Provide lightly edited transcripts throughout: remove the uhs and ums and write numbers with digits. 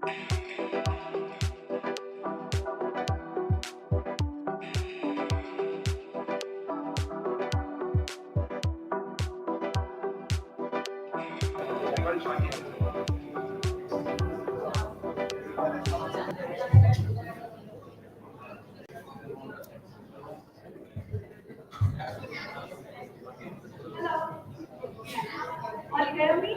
All hear me?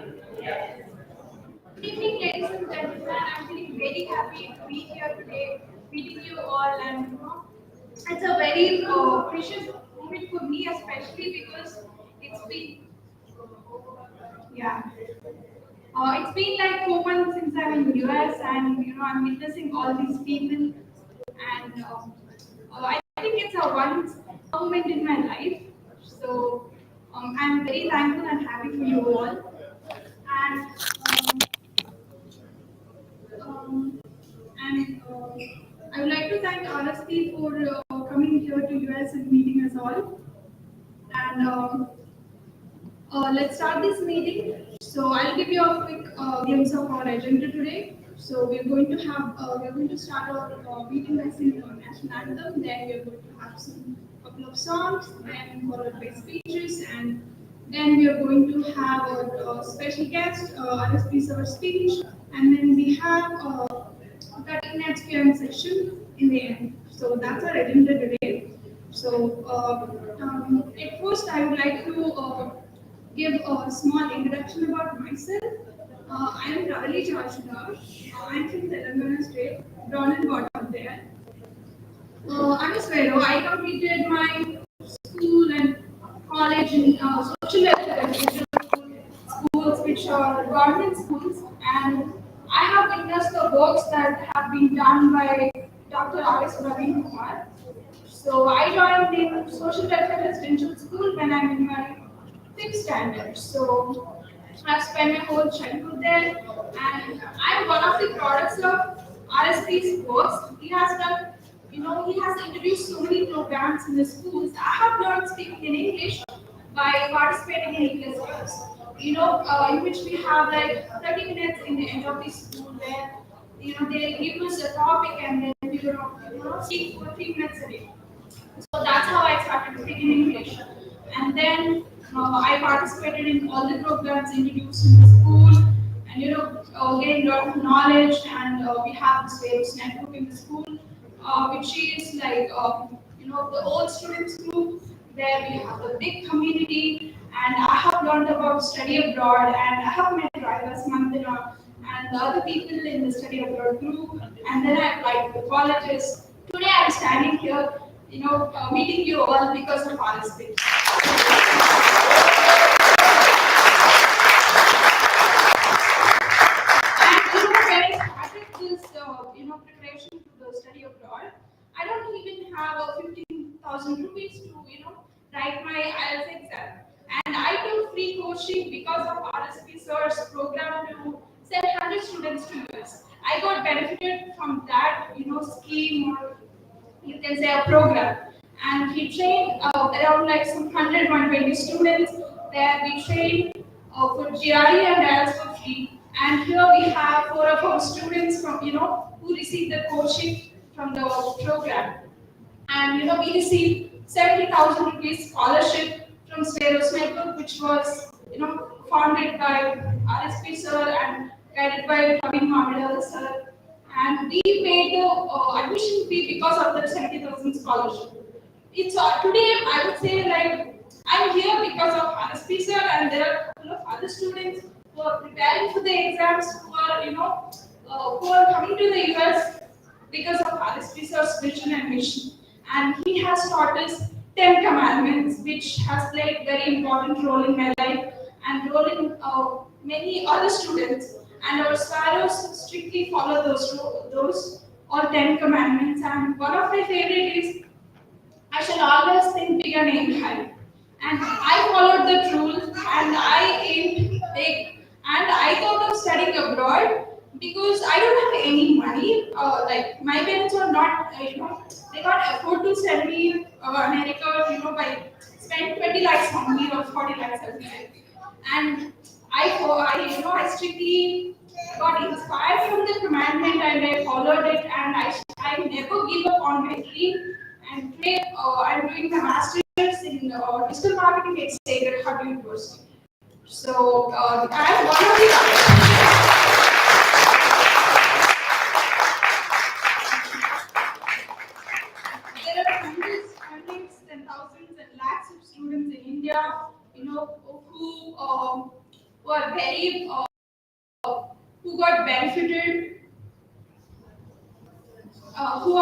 Good evening, ladies and gentlemen. I'm feeling very happy to be here today, meeting you all, and it's a very precious moment for me, especially because it's been yeah, it's been like 4 months since I'm in US, and I'm witnessing all these people, and I think it's a once moment in my life. So I'm very thankful and happy for you all, and. Um, and I would like to thank RSP for coming here to US and meeting us all. And let's start this meeting. So I'll give you a quick glimpse of our agenda today. So we're going to start our meeting by singing our national anthem. Then we're going to have some couple of songs, then followed by speeches, and then we are going to have our special guest, RSP our speech, and then we have 30 minutes PM session in the end. So that's our agenda today. So at first, I would like to give a small introduction about myself. I am Ravali Charshidar. I'm from Telangana state, born and brought up there. I'm a Swero. I completed my school and college in social education schools, which are government schools, and I have witnessed the works that have been done by Dr. R.S. Praveen Kumar. So I joined in social welfare residential school when I'm in my fifth standard. So I've spent my whole childhood there, and I'm one of the products of RSP's works. He has done, he has introduced so many programs in the schools. I have learned speaking in English by participating in English class. In which we have like 30 minutes in the end of the school where they give us a topic and then we speak for 3 minutes a day. So that's how I started speaking English. And then I participated in all the programs introduced in the school, and getting a lot of knowledge. And we have this various network in the school, which is like the old students group. There we have a big community, and I have learned about study abroad, and I have met Rivas Mandana and the other people in the study abroad group. And then I applied to the colleges. Today I'm standing here, meeting you all because of RSP. And when I started this, preparation to the study abroad, I don't even have a 15,000 rupees to, write my IELTS exam. And I took free coaching because of RSP sir's program to send 100 students to US. I got benefited from that, scheme, or you can say a program. And he trained around like some 100, 120 students. There we trained for GRE and IELTS for free. And here we have 4 of our students from, who received the coaching from the program. And we received 70,000 rupees scholarship from Sveros Network, which was founded by RSP sir and guided by Praveen sir. And we paid the admission fee because of the 70,000 scholarship. It's today I would say like I'm here because of RSP sir, and there are a couple of other students who are preparing for the exams, who are coming to the US because of RSP sir's vision and mission. And he has taught us 10 commandments, which has played very important role in my life and role in many other students. And our sparrows strictly follow those all 10 commandments. And one of my favorite is, I shall always think big and aim high. And I followed that rule, and I aimed big. And I thought of studying abroad because I don't have any money. Like my parents are not, they can't afford to send me America, by spend 20 lakhs on me or 40 lakhs, I would say. And I strictly got inspired from the commandment and I followed it, and I never give up on my dream. And today I'm doing my master's in digital marketing at Retd University. So I'm one of the. There are hundreds and thousands and lakhs of students in India, who are very who got benefited who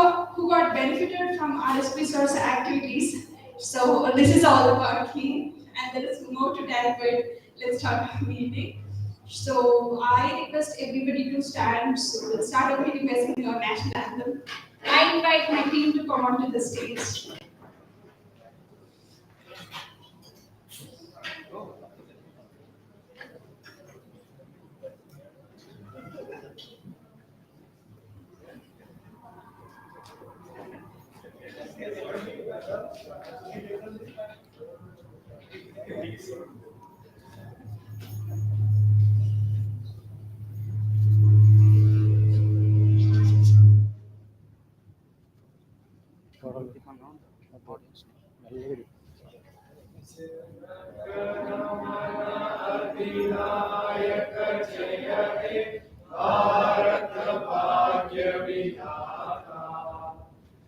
got benefited from RSP source activities. So this is all about me, and there is more to tell, but let's start our meeting. So I request everybody to stand. So let's start our meeting by singing our national anthem. I invite my team to come onto the stage.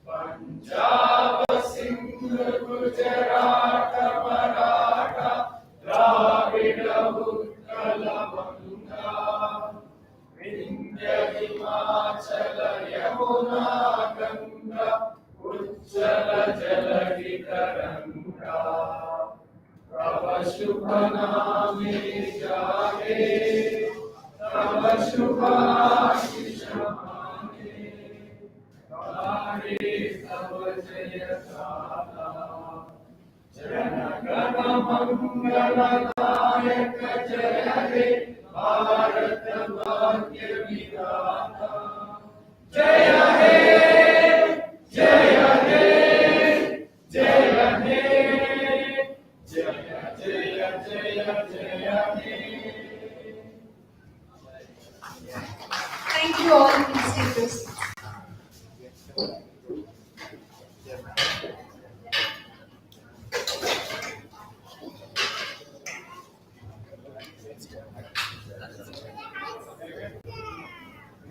Punjab Sindh Gujarat Maratha Dravid Utkal बंगा विंध्य हिमाचल यमुना गंगा उज्जल जलधि तरंगा तव शुभ नामे जागे तव शुभ आशीष माने हरे तव जय गाथा जन गण मंगलदायक जय हे भारत भाग्य विधाता जय हे जय हे जय हे जय जय जय जय हे. Thank you all, please take your seats.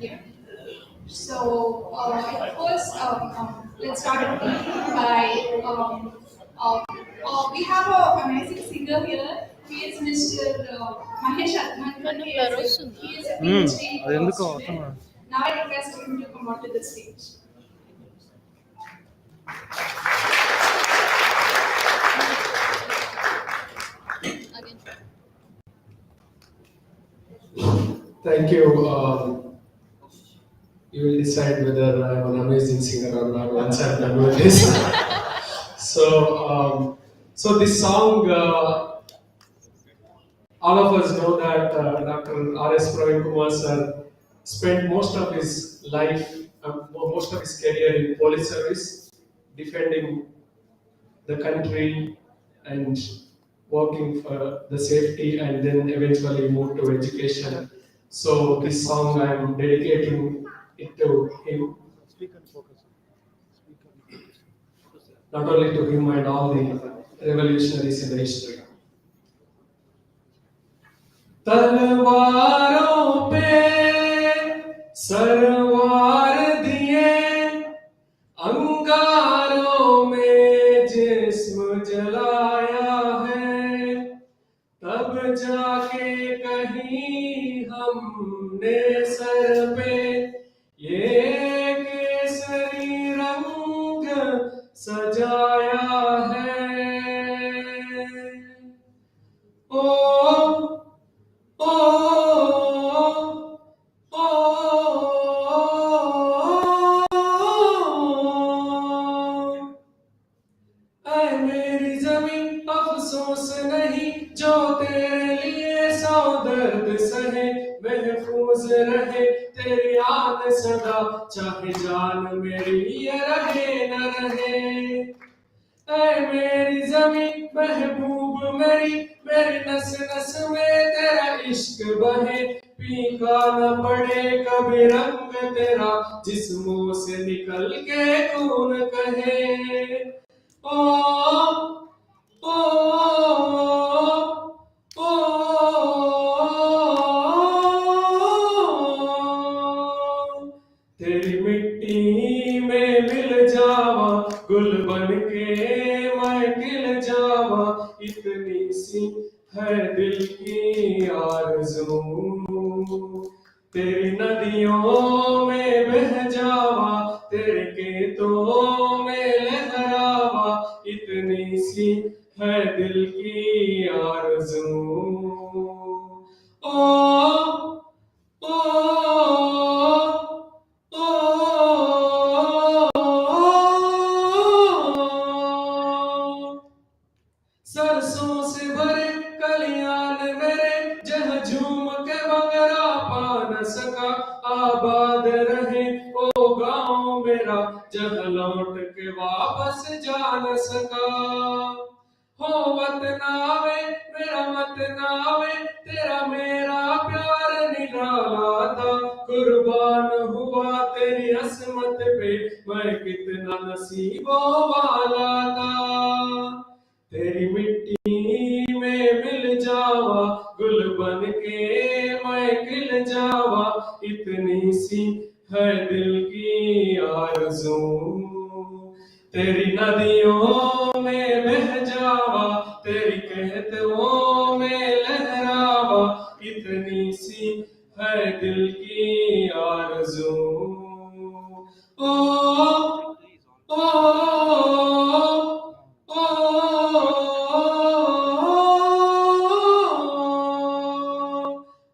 Yeah. So, first, let's start by we have an amazing singer here. He is Mr. Mahesh Atman. He is a PhD student. Now I request him to come onto the stage. Thank you. You will decide whether I'm an amazing singer or not once I'm done with this. So this song, all of us know that Dr. R.S. Praveen Kumar sir spent most of his life, most of his career in police service, defending the country and working for the safety, and then eventually moved to education. So this song I am dedicating it to him, not only to him and all the revolutionaries in the history. तलवारों पे सरवार दिए, अंगारों में जिस्म जलाया है, तब जाके कहीं हमने सर पे ये केसरी रंग सजाया है. ओ ऐ मेरी जमीन अफसोस नहीं जो तेरे लिए सौ दर्द सहे, महफूज रहे तेरी आन सदा चाहे जान मेरी ये रहे न रहे. ऐ मेरी जमीन महबूब मेरी नस नस में तेरा इश्क बहे, फीका न पड़े कभी रंग तेरा, जिस मुंह से निकल के खून कहे। ओ ओ ओ तेरी मिट्टी में मिल जावा, गुल बन के मैं खिल जावा, इतनी सी है दिल की आरज़ू। तेरी नदियों में बह जावा, तेरे खेतों में लहरावा, इतनी सी है दिल की आरज़ू। ओ ओ सरसों से भरे कलियान मेरे, जहाँ झूम के बगरा पा न सका, आबाद रहे ओ गाँव मेरा, जहाँ लौट के वापस जा न सका। हो वतनावे मेरा वतनावे, तेरा मेरा प्यार निराला था, कुर्बान हुआ तेरी असमत पे, मैं कितना नसीबों वाला था। तेरी मिट्टी में मिल जावा, गुल बन के मैं खिल जावा, इतनी सी है दिल की आरज़ू। तेरी नदियों में बह जावा, तेरी कहतों में लहरावा, इतनी सी है दिल की आरज़ू। ओ ओ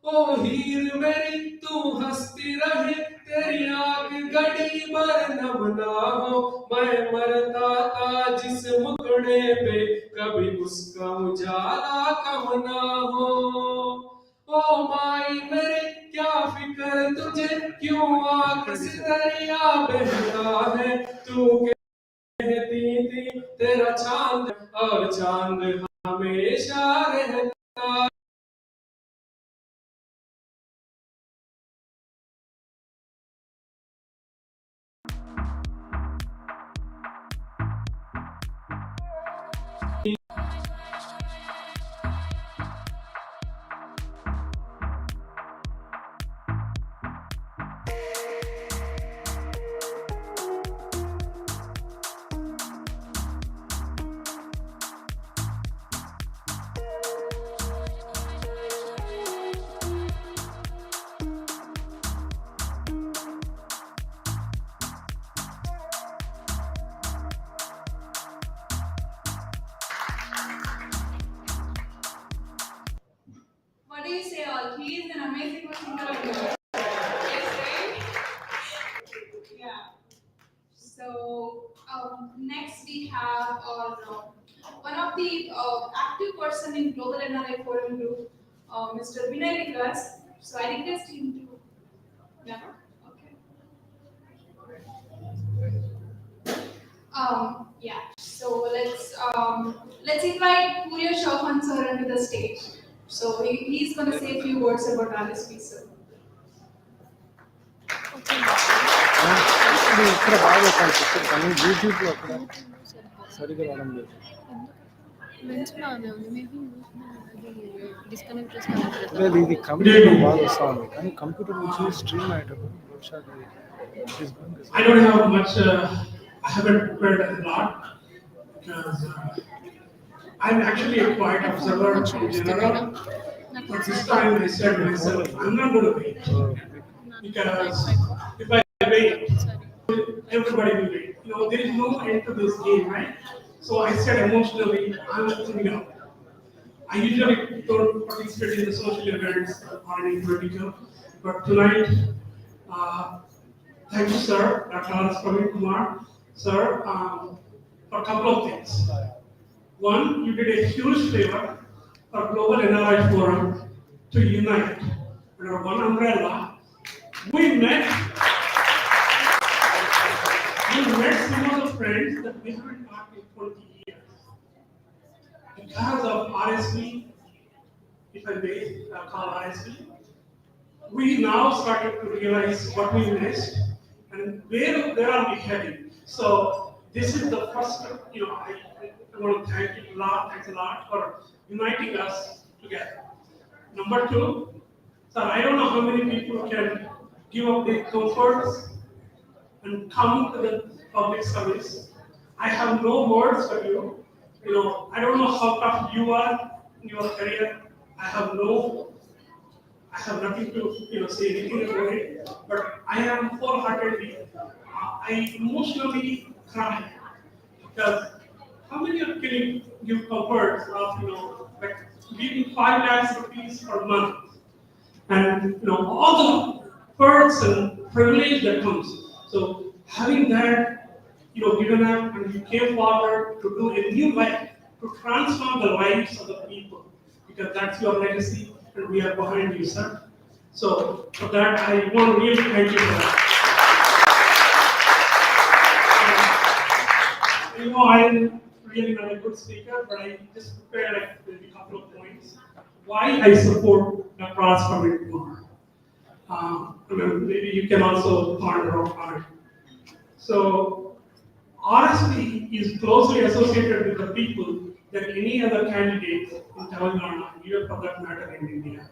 ओ हीर मेरी तू हंसती रहे, तेरी आग घड़ी भर नम ना हो, मैं मरता था जिस मुखड़े पे, कभी उसका उजाला कम ना हो। ओ माई मेरे क्या फिक्र तुझे, क्यों आग से दरिया बहता है, तू कहती थी तेरा चांद और चांद हमेशा रहता। What do you say, all? He is an amazing singer. Yes, right? Yeah. So next we have one of the active person in Global NRI Forum Group, Mr. Vinay Vikas. So I request him to. Yeah. Okay. Yeah. So let's invite Purya Chauhan sir onto the stage. So he's going to say a few words about RSP sir. ఇప్పుడు ఇక్కడ బాగా కనిపిస్తుంది కానీ యూట్యూబ్లో అక్కడ సరిగా రావడం లేదు. లేదు ఇది కంప్యూటర్ బాగా వస్తూ ఉంది కానీ కంప్యూటర్ నుంచి స్ట్రీమ్ అయ్యేటప్పుడు బహుశా I don't have much, I haven't prepared a lot because I'm actually a quiet observer in general. But this time I said myself, I'm not going to wait because if I wait, everybody will wait. You know, there is no end to this game, right? So I said emotionally, I'm coming out. I usually don't participate in the social events or any political, but tonight, uh, thank you, sir, Dr. Praveen Kumar, sir, for a couple of things. One, you did a huge favor for Global NRI Forum to unite under one umbrella. We met, some of the friends that we haven't talked in 20 years. Because of RSP, if I may call RSP, we now started to realize what we missed and where are we heading. So this is the first, I want to thank you a lot, thanks a lot for uniting us together. Number two, so I don't know how many people can give up their comforts and come to the public service. I have no words for you. I don't know how tough you are in your career. I have no I have nothing to say anything about it, but I am wholeheartedly, I emotionally cry because how many of you can give comfort of like giving 5 lakhs rupees per month and all the perks and privilege that comes. So having that given up and you came forward to do a new life, to transform the lives of the people, because that's your legacy and we are behind you, sir. So for that I want to really thank you for that. I'm really not a good speaker, but I just prepared like maybe a couple of points. Why I support the Praveen Kumar. Maybe you can also ponder on it. So RSP is closely associated with the people than any other candidate in Telangana, even for that matter in India.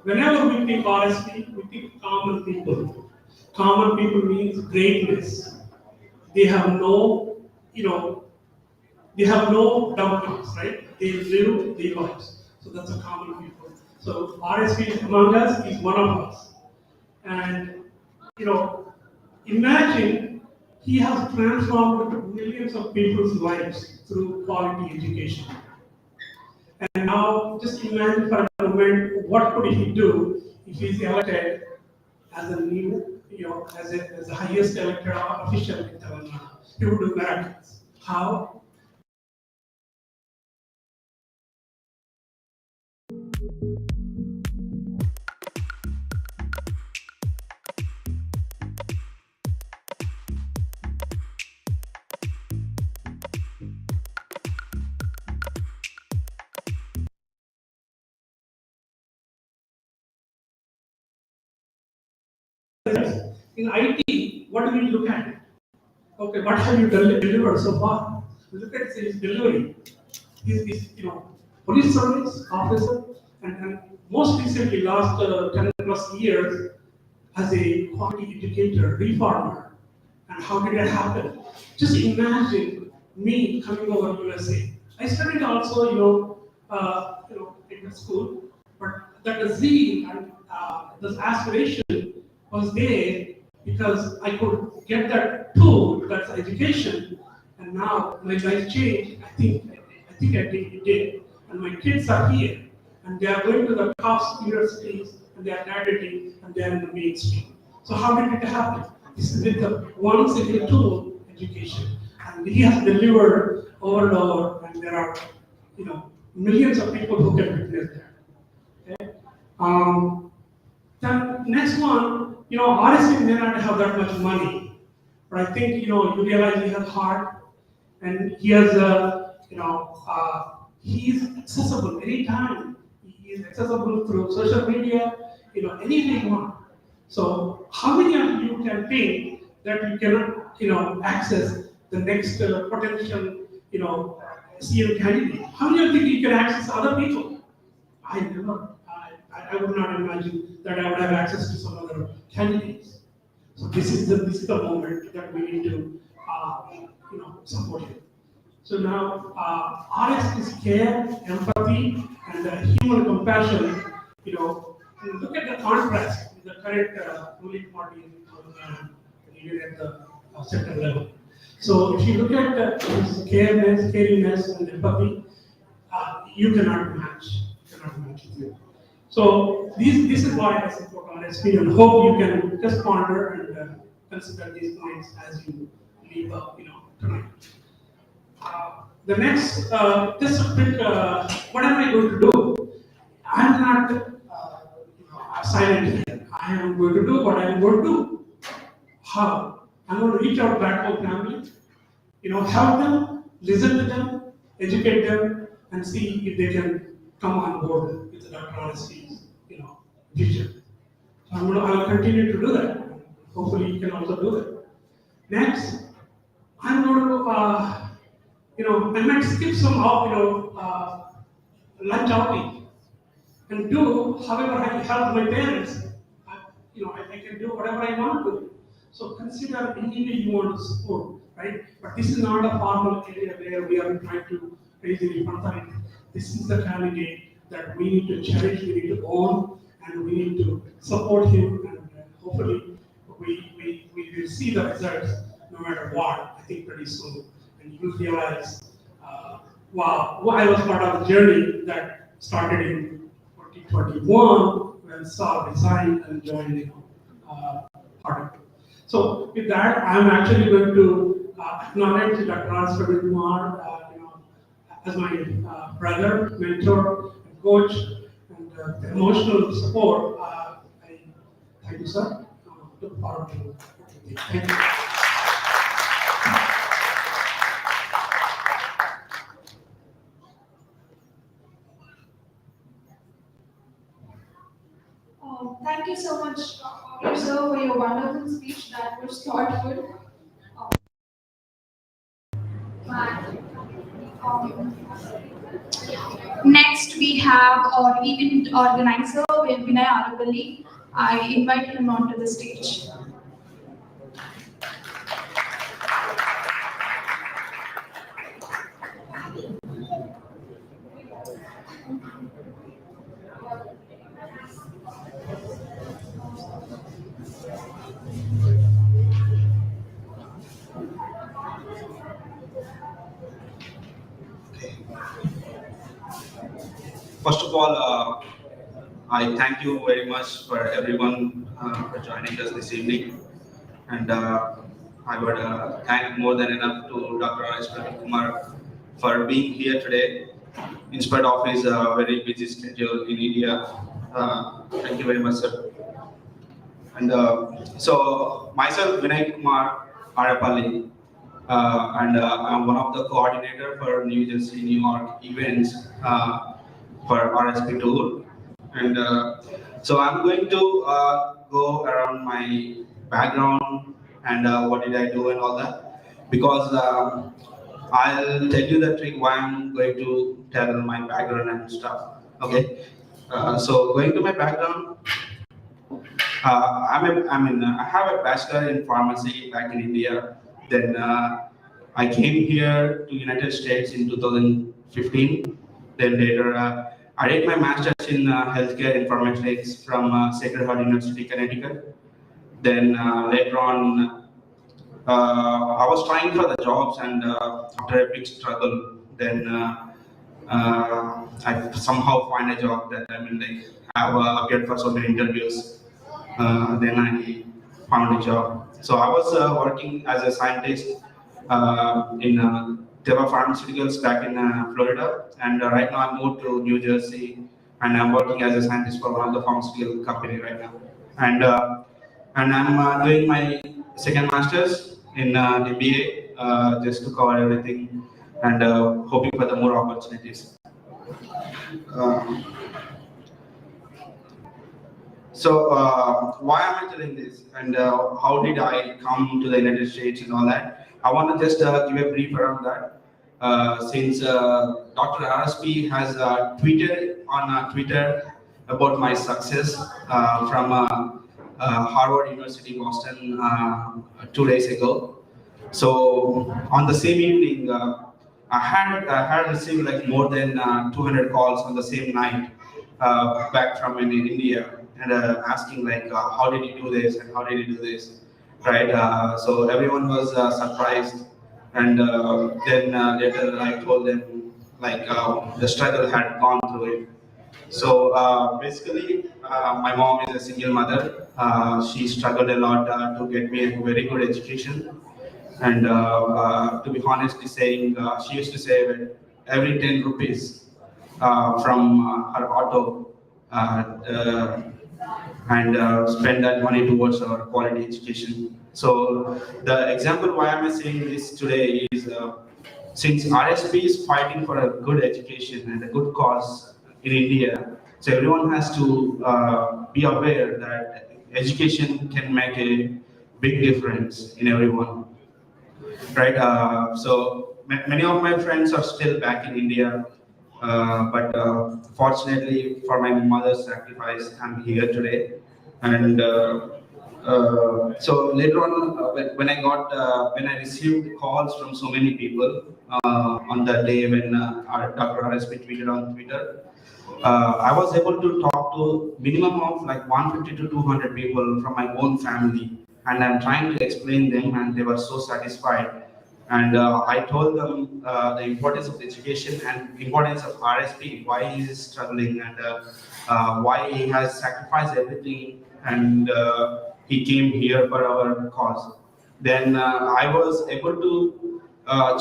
Whenever we think RSP, we think common people. Common people means greatness. They have no, they have no dumplings, right? They live their lives. So that's a common people. So RSP among us is one of us. And you know, imagine he has transformed millions of people's lives through quality education. And now just imagine for a moment what could he do if he's elected as a new, as the highest elected official in Telangana. He would do miracles. How? In IT, what do we look at? Okay, what have you delivered so far? Look at his delivery. He's police service officer, and most recently, last 10 plus years, as a quality educator, reformer. And how did that happen? Just imagine me coming over USA. I studied also, in the school, but that zeal and this aspiration was there because I could get that tool, that's education, and now my life changed. I think it did, and my kids are here, and they are going to the top universities, and they are graduating, and they are in the mainstream. So how did it happen? This is with the one single tool, education, and he has delivered over and over, and there are millions of people who can witness that. Okay? The next one, RSP may not have that much money, but I think you realize he has heart, and he has he is accessible anytime. He is accessible through social media, anything you want. So how many of you can think that you cannot, access the next potential, CM candidate? How many of you think you can access other people? I never. I would not imagine that I would have access to some other candidates. So this is the moment that we need to, support him. So now, RS is care, empathy, and human compassion. And look at the contrast in the current ruling party even at the sector level. So if you look at his cariness, and empathy, you cannot match. You cannot match it. So this is why I support RSP and hope you can just ponder and consider these points as you leave tonight. The next, just a quick, what am I going to do? I'm not silent here. I am going to do what I am going to do. How? I'm going to reach out back to family, help them, listen to them, educate them, and see if they can come on board with the Dr. RSP's, vision. I'll continue to do that. Hopefully, you can also do that. Next, I'm going to, I might skip some, lunch outing and do however I help my parents. I can do whatever I want to. So consider any way you want to support, right? But this is not a formal area where we are trying to raise any authority. This is the candidate that we need to cherish, we need to own, and we need to support him, and hopefully we will see the results no matter what, I think pretty soon. And you will realize, wow, I was part of the journey that started in 2021 when Saul resigned and joined Harvard. So with that, I'm actually going to acknowledge Dr. Praveen Kumar, as my brother, mentor, and coach, and the emotional support. Thank you, sir. Look forward to working with you. Thank you. Thank you so much, sir, for your wonderful speech. That was thoughtful. Um, Next, we have our event organizer, Vinay Aravalli. I invite him onto the stage. First of all, I thank you very much for everyone for joining us this evening. And I would thank more than enough to Dr. Praveen Kumar for being here today, in spite of his very busy schedule in India. Thank you very much, sir. And so, myself, Vinay Kumar Arapalli, and I'm one of the coordinator for New Jersey, New York events for RSP tour. And so I'm going to go around my background and what did I do and all that, because I'll tell you the trick why I'm going to tell my background and stuff. Okay. So going to my background, I have a bachelor in pharmacy back in India. Then I came here to United States in 2015. Then later, I did my master's in healthcare informatics from Sacred Heart University, Connecticut. Then later on, I was trying for the jobs, and after a big struggle, then I somehow find a job that I've appeared for so many interviews. Then I found a job. So I was working as a scientist in Teva Pharmaceuticals back in Florida, and right now I moved to New Jersey, and I'm working as a scientist for one of the pharmaceutical company right now. And I'm doing my second master's in MBA just to cover everything, and hoping for the more opportunities. So why am I telling this, and how did I come to the United States and all that? I want to just give a brief around that. Since Dr. RSP has tweeted on Twitter about my success from Harvard University, Boston, 2 days ago. So on the same evening, I had received like more than 200 calls on the same night back from in India, and asking like, how did you do this and how did you do this, right? So everyone was surprised, and then later I told them like the struggle had gone through it. So basically, my mom is a single mother. She struggled a lot to get me a very good education, and to be honestly saying, she used to save every 10 rupees from her auto. And spend that money towards our quality education. So the example why am I saying this today is since RSP is fighting for a good education and a good cause in India, so everyone has to be aware that education can make a big difference in everyone, right? So many of my friends are still back in India, but fortunately for my mother's sacrifice, I'm here today. And so later on, when I received calls from so many people on that day when our Dr. RSP tweeted on Twitter, I was able to talk to minimum of like 150 to 200 people from my own family, and I'm trying to explain them, and they were so satisfied. And I told them the importance of education and importance of RSP, why he is struggling, and why he has sacrificed everything, and he came here for our cause. Then I was able to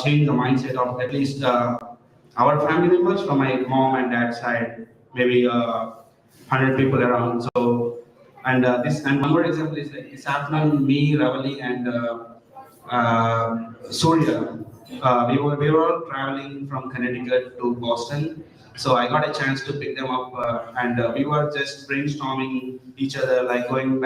change the mindset of at least our family members from my mom and dad's side, maybe 100 people around. So, and this and one more example is like this afternoon, me, Ravali, and Surya. We were all traveling from Connecticut to Boston, so I got a chance to pick them up, and we were just brainstorming each other, like going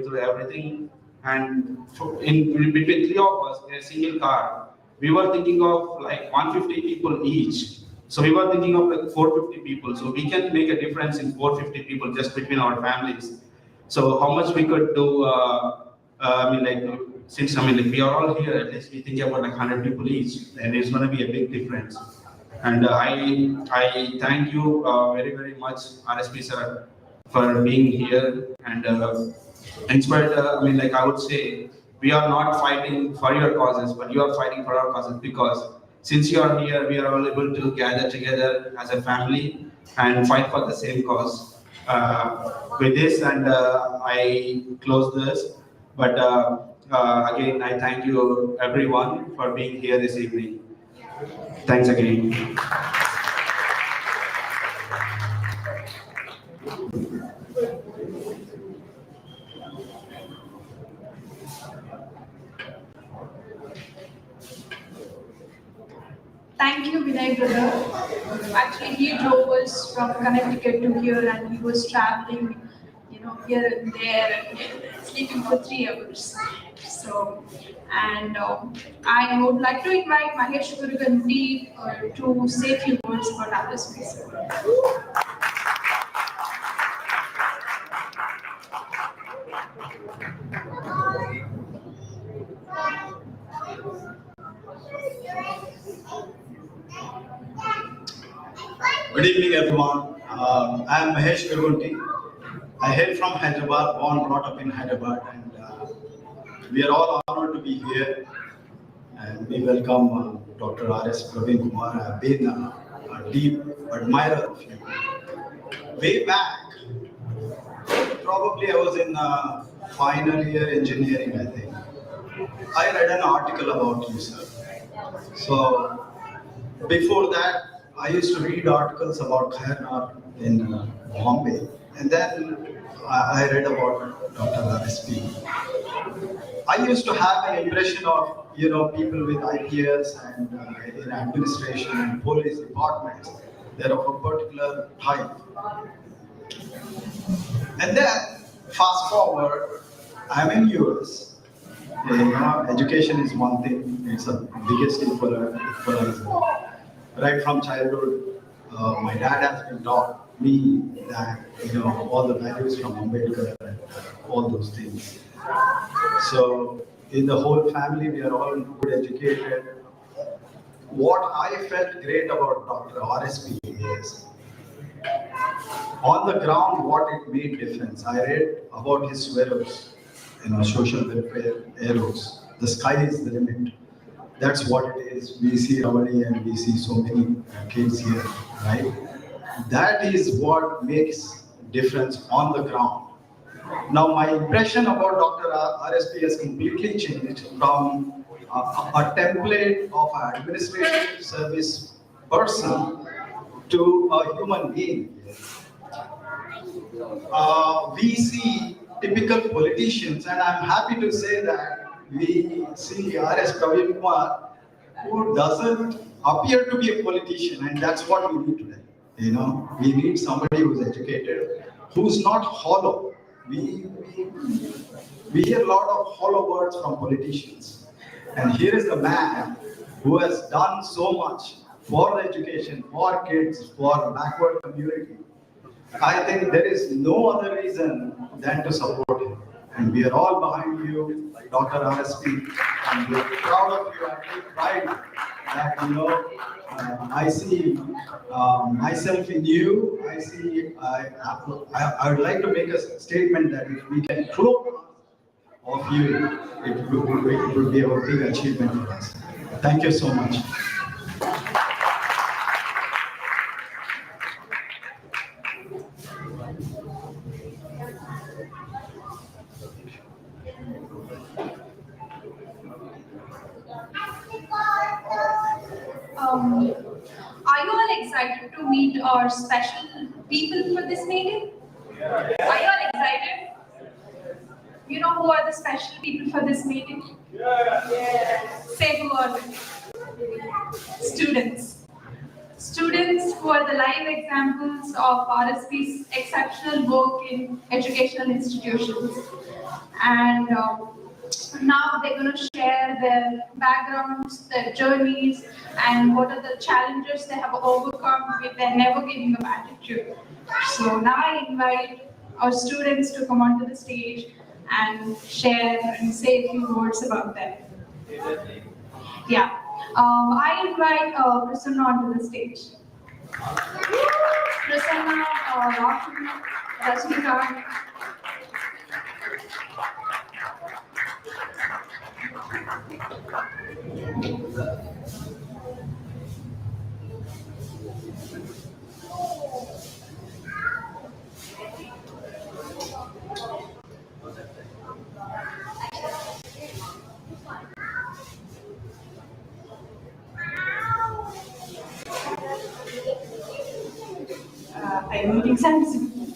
through everything. And in between three of us in a single car, we were thinking of like 150 people each. So we were thinking of like 450 people. So we can make a difference in 450 people just between our families. So how much we could do? I mean, like since I mean, like we are all here, at least we think about like 100 people each, then it's going to be a big difference. And I thank you very much, RSP sir, for being here. And in spite, I mean, like I would say, we are not fighting for your causes, but you are fighting for our causes, because since you are here, we are all able to gather together as a family and fight for the same cause. With this, and I close this. But again, I thank you everyone for being here this evening. Thanks again. Thank you, Vinay brother. Actually, he drove us from Connecticut to here, and he was traveling, here and there, and sleeping for 3 hours. So, and I would like to invite Mahesh Guruganti to say a few words about our space. Good evening, everyone. I am Mahesh Guruganti. I hail from Hyderabad, born brought up in Hyderabad, and we are all honored to be here. And we welcome Dr. R.S. Praveen Kumar. I have been a deep admirer of you. Way back, probably I was in final year engineering, I think. I read an article about you, sir. So before that, I used to read articles about Khairnar in Bombay, and then I read about Dr. RSP. I used to have an impression of people with IPS and in administration and police departments. They're of a particular type. And then fast forward, I'm in US. Education is one thing. It's the biggest equalizer. Right from childhood, my dad has been taught me that all the values from Ambedkar and all those things. So in the whole family, we are all good educated. What I felt great about Dr. RSP is on the ground what it made difference. I read about his swearers, social welfare arrows. The sky is the limit. That's what it is. We see Ravali and we see so many kids here, right? That is what makes difference on the ground. Now, my impression about Dr. RSP has completely changed from a template of an administrative service person to a human being. We see typical politicians, and I'm happy to say that we see R.S. Praveen Kumar, who doesn't appear to be a politician, and that's what we need today. We need somebody who's educated, who's not hollow. we, we, we hear a lot of hollow words from politicians. And here is the man who has done so much for the education, for kids, for backward community. I think there is no other reason than to support him. And we are all behind you, Dr. RSP, and we're proud of you. I take pride that, I see myself in you. I would like to make a statement that if we can clone of you, it would be a big achievement for us. Thank you so much. Are you all excited to meet our special people for this meeting? Are you all excited? You know who are the special people for this meeting? Say who are they? Students. Students who are the live examples of RSP's exceptional work in educational institutions. And now they're going to share their backgrounds, their journeys, and what are the challenges they have overcome with their never giving up attitude. So now I invite our students to come onto the stage and share and say a few words about them. Yeah, I invite Prasanna onto the stage. Prasanna, Rahul, Rajnikant. I'm meeting Samson.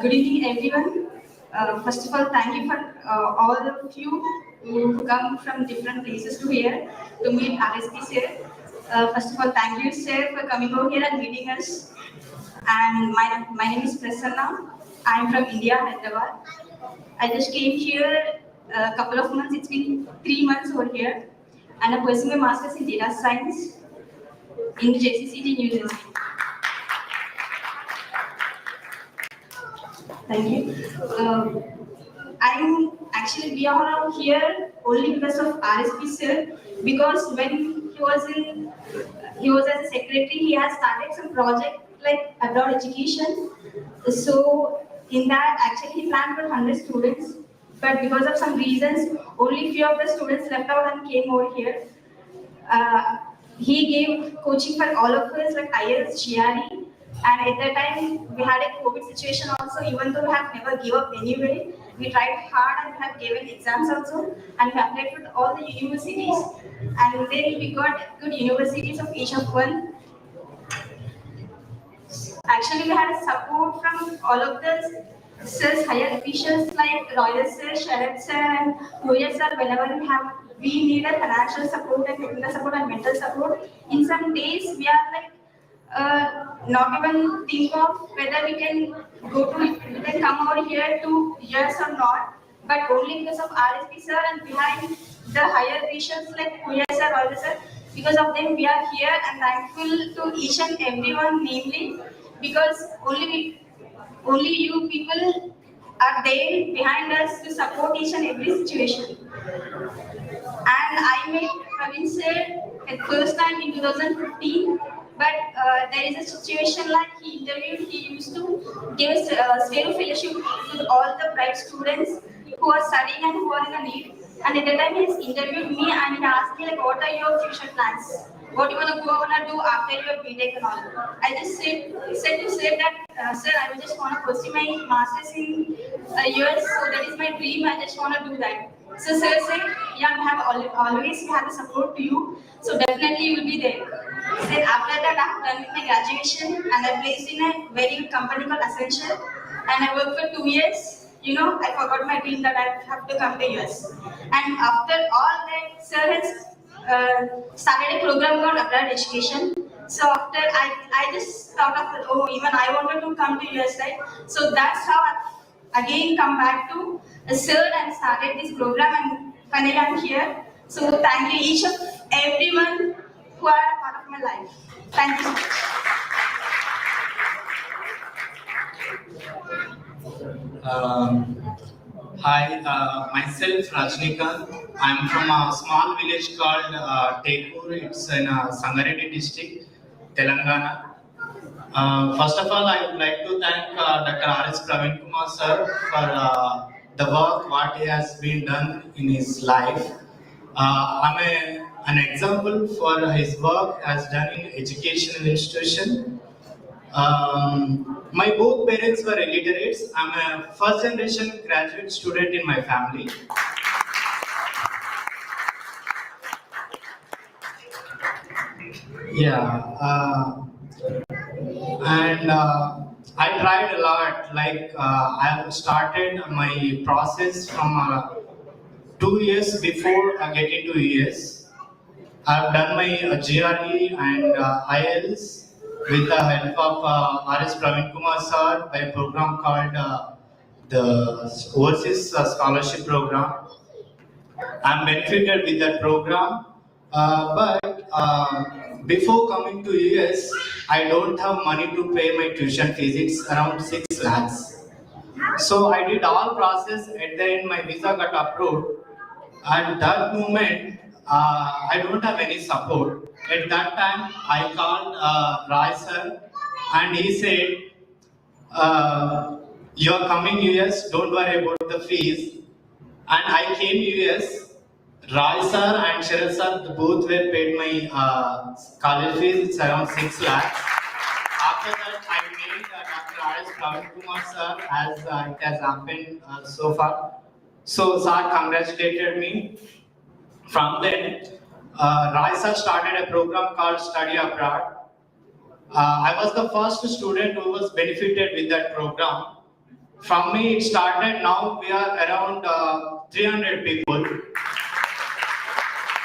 Good evening, everyone. First of all, thank you for all of you who come from different places to here to meet RSP sir. First of all, thank you, sir, for coming over here and meeting us. And my name is Prasanna. I am from India, Hyderabad. I just came here a couple of months. It's been 3 months over here, and I'm pursuing my master's in data science in JCCT, New Jersey. Thank you. We are here only because of RSP sir, because when he was as a secretary, he has started some project like abroad education. So in that, actually he planned for 100 students, but because of some reasons, only few of the students left out and came over here. He gave coaching for all of us like IELTS, GRE, and at that time we had a COVID situation also. Even though we have never give up anyway, we tried hard and we have given exams also, and we applied for all the universities, and then we got good universities of each of one. Actually, we had a support from all of the sirs, higher officials like Royal sir, Sharad sir, and Hoya sir. Whenever we needed financial support and technical support and mental support. In some days, we are like not even think of whether we can come over here to yes or not. But only because of RSP sir and behind the higher officials like Hoya sir, Royal sir, because of them we are here, and thankful to each and everyone, namely because only you people are there behind us to support each and every situation. And I met Praveen sir at first time in 2015, but there is a situation like he used to give a sphere fellowship to all the bright students who are studying and who are in a need. And at that time he has interviewed me and he asked me like, what are your future plans? What you wanna do after your BTech and all? I just said that, sir, I just wanna pursue my masters in US, so that is my dream. I just wanna do that. So sir said, yeah, we have always have a support to you, so definitely you will be there. Then after that, I have done with my graduation and I placed in a very good company called Essential. And I worked for 2 years. You know, I forgot my dream that I have to come to US. And after all that, sir has started a program called Applied Education. So after I just thought of it, oh, even I wanted to come to US, right? So that's how I again come back to sir and started this program, and finally I'm here. So thank you each of everyone who are a part of my life. Thank you so much. Hi, myself Rajnikant. I'm from a small village called Tekur. It's in Sangareddy district, Telangana. First of all, I would like to thank Dr. Praveen Kumar sir for the work what he has been done in his life. An example for his work as done in educational institution. My both parents were illiterates. I'm a first generation graduate student in my family. Yeah, and I tried a lot. Like I have started my process from 2 years before I get into US. I've done my GRE and IELTS with the help of RS Praveen Kumar sir by a program called the Overseas Scholarship Program. I'm benefited with that program, but before coming to US, I don't have money to pay my tuition fees. It's around 6 lakhs. So I did all process. At the end, my visa got approved. At that moment, I don't have any support. At that time, I called Rai sir, and he said, "You're coming US. Don't worry about the fees." And I came US. Rai sir and Sharad sir both were paid my college fees. It's around 6 lakhs. After that, I met Dr. R.S. Praveen Kumar sir, as it has happened so far. So sir congratulated me. From then, Rai sir started a program called Study Abroad. I was the first student who was benefited with that program. From me, it started. Now we are around 300 people.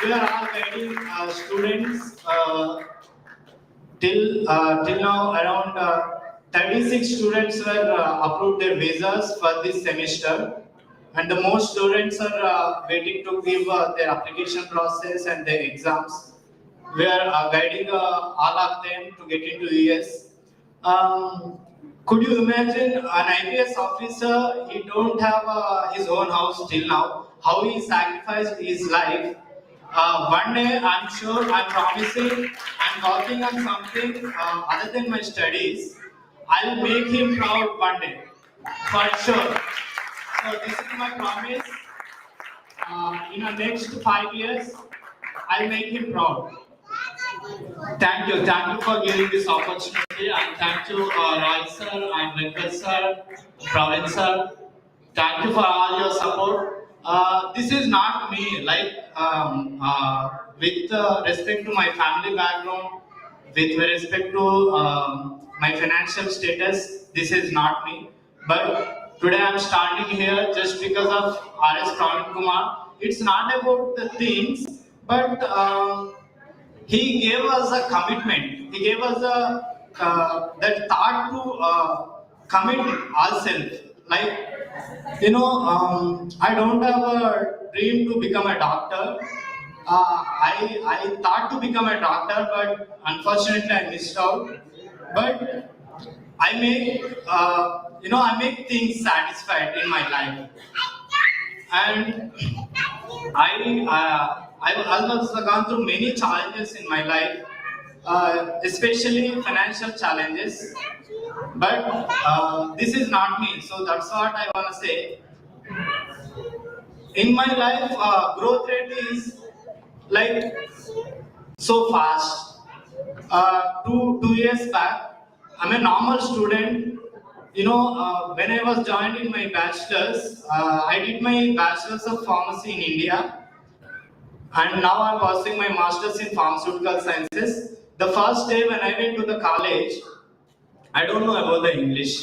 We are all guiding students till now. Around 36 students were approved their visas for this semester, and the most students are waiting to give their application process and their exams. We are guiding all of them to get into US. Could you imagine an IPS officer? He don't have his own house till now. How he sacrificed his life. One day, I'm sure, I'm promising, I'm working on something other than my studies. I'll make him proud one day, for sure. So this is my promise. In the next 5 years, I'll make him proud. Thank you for giving this opportunity, and thank you Rai sir and Venkat sir, Praveen sir. Thank you for all your support. This is not me, like with respect to my family background, with respect to my financial status, this is not me. But today I'm standing here just because of RS Praveen Kumar. It's not about the things, but he gave us a commitment. He gave us that thought to commit ourselves. Like, I don't have a dream to become a doctor. I thought to become a doctor, but unfortunately I missed out. But I make things satisfied in my life, and I've also gone through many challenges in my life, especially financial challenges. But this is not me, so that's what I want to say. In my life, growth rate is like so fast. 2 years back, I'm a normal student. When I was joined in my bachelor's, I did my bachelor's of pharmacy in India, and now I'm pursuing my master's in pharmaceutical sciences. The first day when I went to the college, I don't know about the English,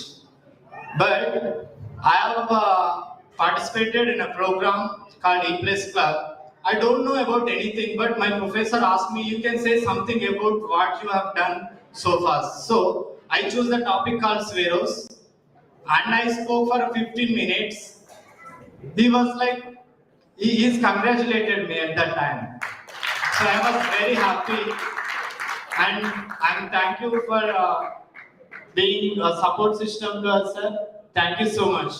but I have participated in a program called IPS Club. I don't know about anything, but my professor asked me, you can say something about what you have done so far. So I chose the topic called Sveros, and I spoke for 15 minutes. He was like, he's congratulated me at that time. So I was very happy, and thank you for being a support system to us, sir. Thank you so much.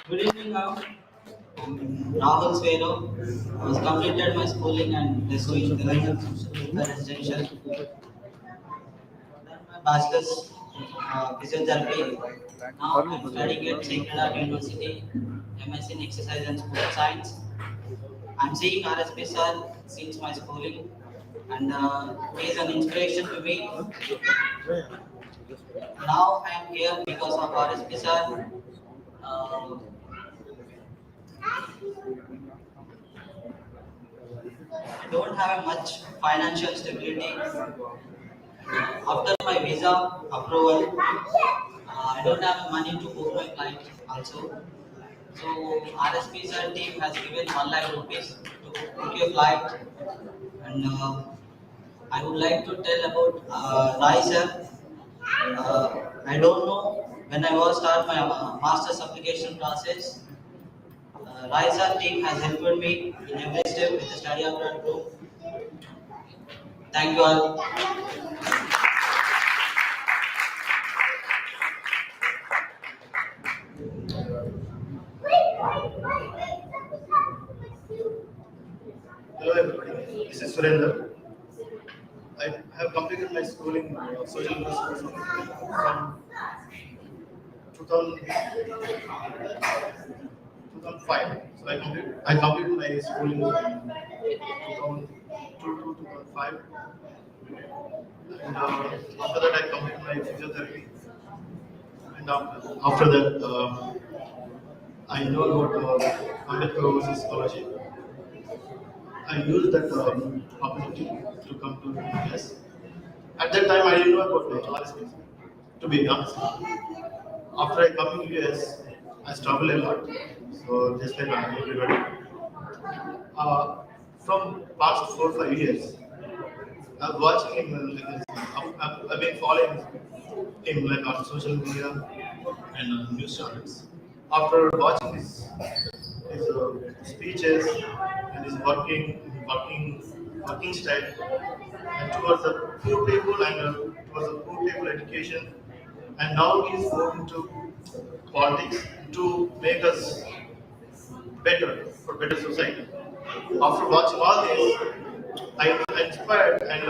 Good evening, now. Rahul Svero. I was completed my schooling and pursuing residential. Done my bachelor's physiotherapy. Now I'm studying at Retd University, MSc in Exercise and Sport Science. I'm seeing RSP sir since my schooling, and he is an inspiration to me. Now I am here because of RSP sir. I don't have much financial stability. After my visa approval, I don't have money to book my flight also. So RSP sir team has given 1 lakh rupees to book your flight, and I would like to tell about Rai sir. I don't know when I was start my master's application process. Rai sir team has helped me in every step with the study abroad group. Thank you all. Hello everybody, this is Surendra. I have completed my schooling in social work from 2000, 2005. So I completed my schooling in 2002 to 2005. And after that I completed my physiotherapy. And after that I know about Ambedkar Overseas Scholarship. I used that opportunity to come to IPS. At that time, I didn't know about RSP, to be honest. After I come to US, I struggle a lot. So just like everybody. From past 4 or 5 years, I'm watching him. I've been following him like on social media and news channels. After watching his speeches and his working style and towards the poor people and towards the poor people education, and now he is moving into politics to make us better for better society. After watching all this, I am inspired and I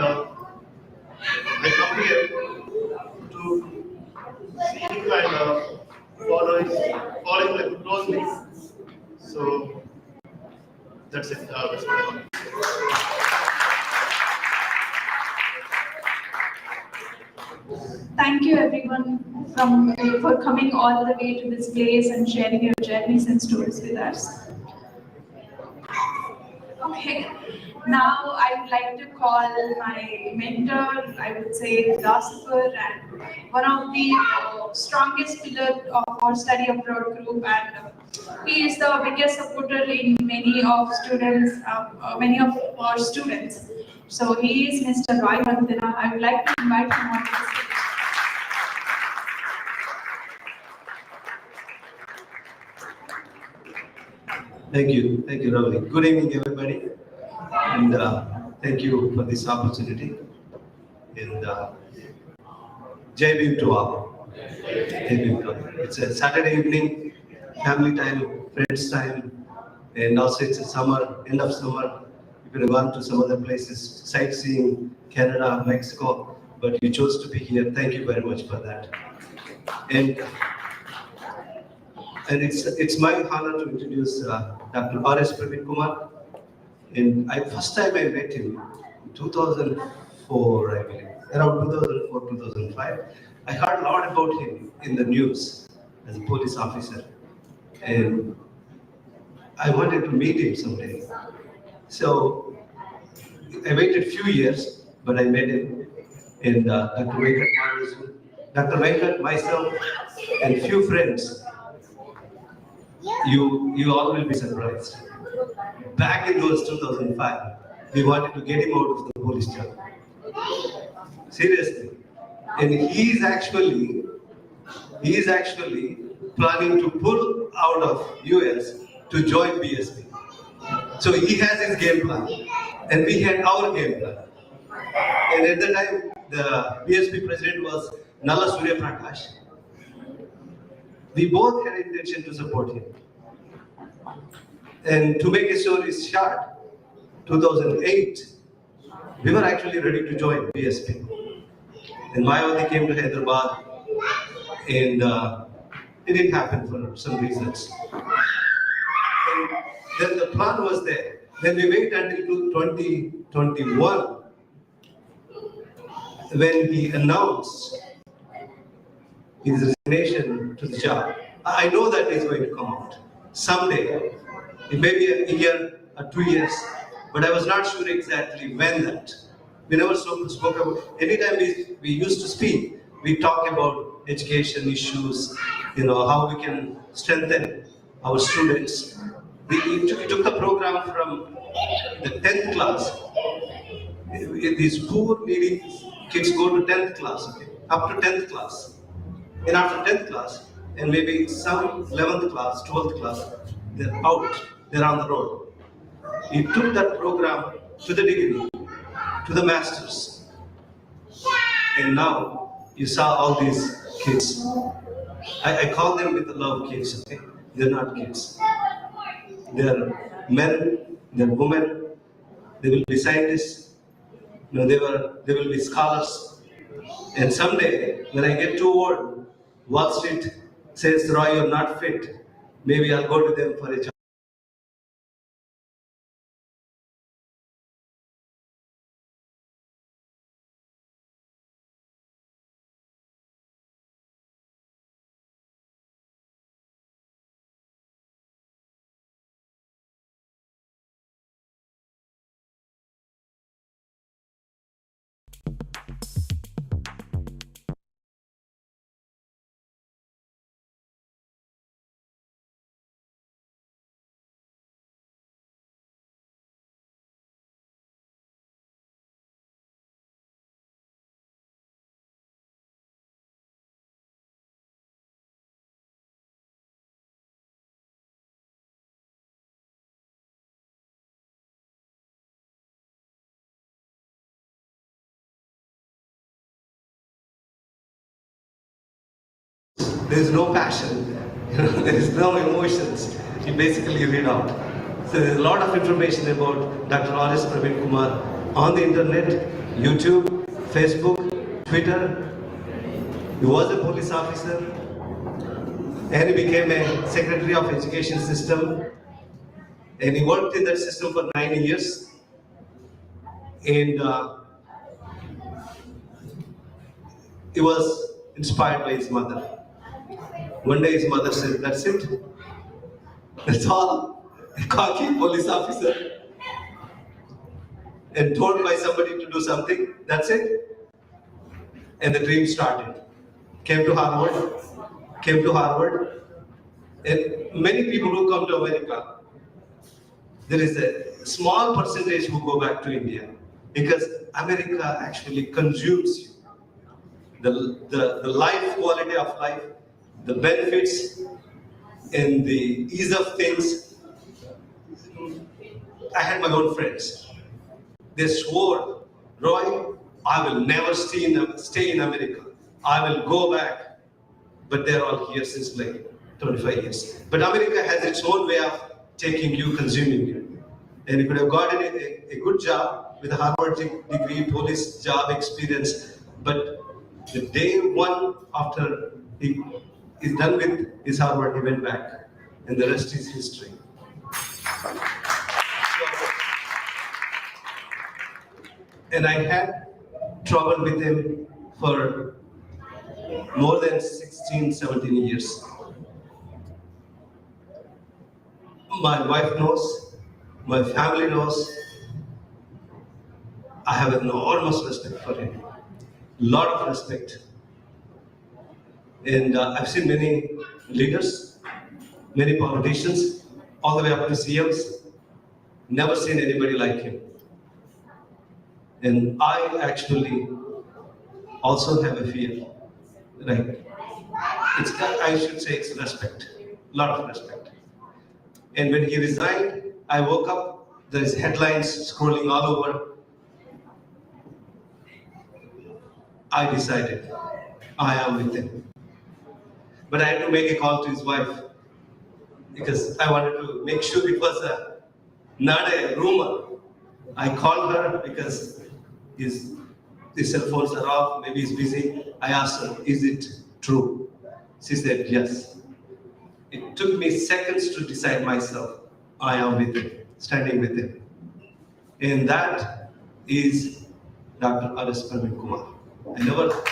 come here to see him and follow him closely. So that's it. That's what I want. Thank you everyone for coming all the way to this place and sharing your journeys and stories with us. Okay, now I would like to call my mentor, I would say philosopher and one of the strongest pillars of our study abroad group, and he is the biggest supporter in many of our students. So he is Mr. Roy Vandana. I would like to invite him on the stage. Thank you, Ravali. Good evening, everybody, and thank you for this opportunity. And Jai Bhim to all. Jai Bhim to all. It's a Saturday evening, family time, friends time, and also it's a summer, end of summer. You could have gone to some other places, sightseeing, Canada, Mexico, but you chose to be here. Thank you very much for that. And it's my honor to introduce Dr. Praveen Kumar. And first time I met him in 2004, I believe. around 2004, 2005. I heard a lot about him in the news as a police officer, and I wanted to meet him someday. So I waited few years, but I met him, and Dr. Venkat, myself, and few friends. You all will be surprised. Back in those 2005, we wanted to get him out of the police job. Seriously. And he is actually planning to pull out of US to join BSP. So he has his game plan, and we had our game plan. And at the time, the BSP president was Nalla Surya Prakash. We both had intention to support him. And to make a story short, 2008, we were actually ready to join BSP. And Mayawati came to Hyderabad, and it didn't happen for some reasons. And then the plan was there. Then we wait until 2021 when he announced his resignation to the job. I know that is going to come out someday. It may be a year or 2 years, but I was not sure exactly when that. We never spoke about. Anytime we used to speak, we talk about education issues, how we can strengthen our students. We took the program from the 10th class. These poor, needy kids go to 10th class, okay? Up to 10th class. And after 10th class, and maybe some 11th class, 12th class, they're out, they're on the road. He took that program to the degree, to the masters. And now you saw all these kids. I call them with the love kids, okay? They're not kids. They're men, they're women, they will be scientists, they will be scholars. And someday, when I get too old, Wall Street says, Roy, you're not fit. Maybe I'll go to them for a job. There's no passion, there's no emotions. You basically read out. So there's a lot of information about Dr. R.S. Praveen Kumar on the internet, YouTube, Facebook, Twitter. He was a police officer, and he became a secretary of education system, and he worked in that system for 9 years. And he was inspired by his mother. One day his mother said, that's it. That's all. A cocky police officer. And told by somebody to do something, that's it. And the dream started. Came to Harvard. And many people who come to America, there is a small percentage who go back to India. Because America actually consumes you. The life, quality of life, the benefits, and the ease of things. I had my own friends. They swore, Roy, I will never stay in America. I will go back. But they're all here since like 25 years. But America has its own way of taking you, consuming you. And you could have gotten a good job with a Harvard degree, police job experience. But the day one after he is done with his Harvard, he went back. And the rest is history. And I had traveled with him for more than 16, 17 years. My wife knows, my family knows, I have enormous respect for him. Lot of respect. And I've seen many leaders, many politicians, all the way up to CMs. Never seen anybody like him. And I actually also have a fear. Like, I should say it's respect, lot of respect. And when he resigned, I woke up, there's headlines scrolling all over. I decided I am with him. But I had to make a call to his wife because I wanted to make sure it was not a rumor. I called her because his cell phones are off, maybe he's busy. I asked her, is it true? She said, yes. It took me seconds to decide myself. I am with him, standing with him. And that is Dr. Praveen Kumar. I never.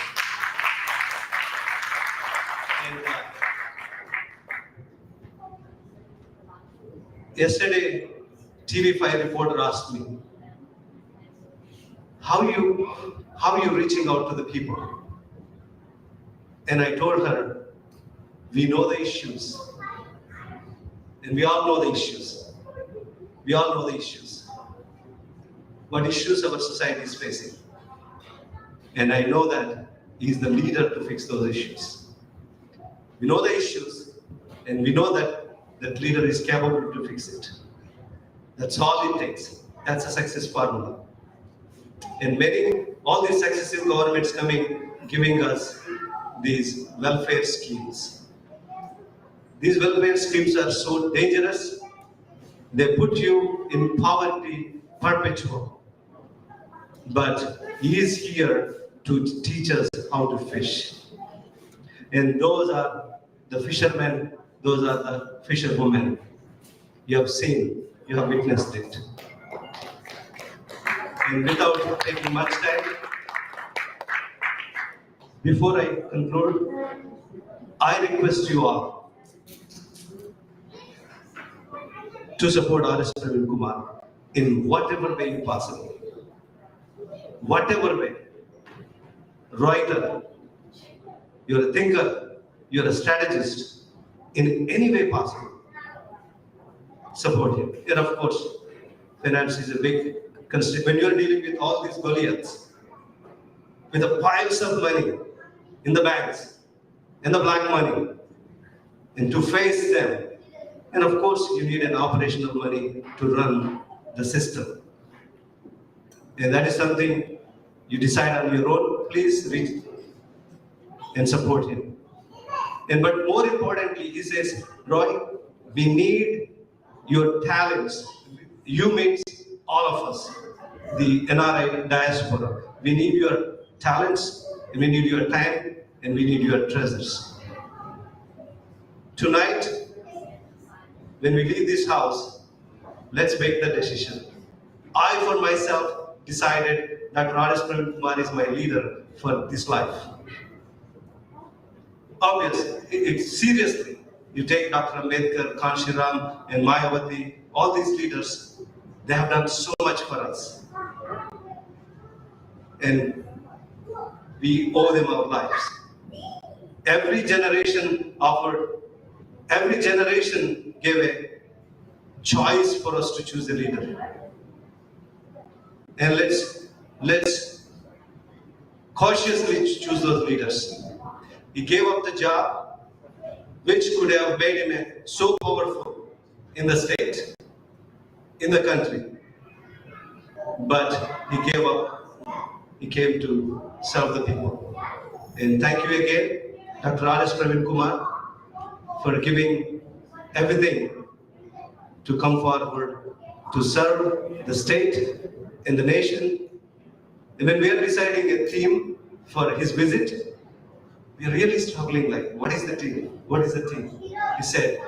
Yesterday, TV5 reporter asked me, how are you reaching out to the people? And I told her, we know the issues. And we all know the issues. We all know the issues. What issues our society is facing. And I know that he's the leader to fix those issues. We know the issues, and we know that that leader is capable to fix it. That's all it takes. That's a success formula. And all these successive governments giving us these welfare schemes. These welfare schemes are so dangerous. They put you in poverty perpetual. But he is here to teach us how to fish. And those are the fishermen, those are the fisherwomen. You have seen, you have witnessed it. And without taking much time, before I conclude, I request you all to support R.S. Praveen Kumar in whatever way possible. Whatever way. Writer, you're a thinker, you're a strategist, in any way possible. Support him. And of course, finance is a big constraint. When you're dealing with all these Goliaths, with the piles of money in the banks, and the black money, and to face them, and of course, you need an operational money to run the system. And that is something you decide on your own. Please reach and support him. But more importantly, he says, Roy, we need your talents. You means all of us, the NRI diaspora. We need your talents, and we need your time, and we need your treasures. Tonight, when we leave this house, let's make the decision. I, for myself, decided that R.S. Praveen Kumar is my leader for this life. Obviously, seriously, you take Dr. Ambedkar, Kanshiram, and Mayawati, all these leaders, they have done so much for us. And we owe them our lives. Every generation gave a choice for us to choose a leader. And let's cautiously choose those leaders. He gave up the job which could have made him so powerful in the state, in the country. But he gave up. He came to serve the people. And thank you again, Dr. R.S. Praveen Kumar, for giving everything to come forward to serve the state and the nation. And when we are deciding a theme for his visit, we are really struggling, like, what is the theme? What is the theme? He said,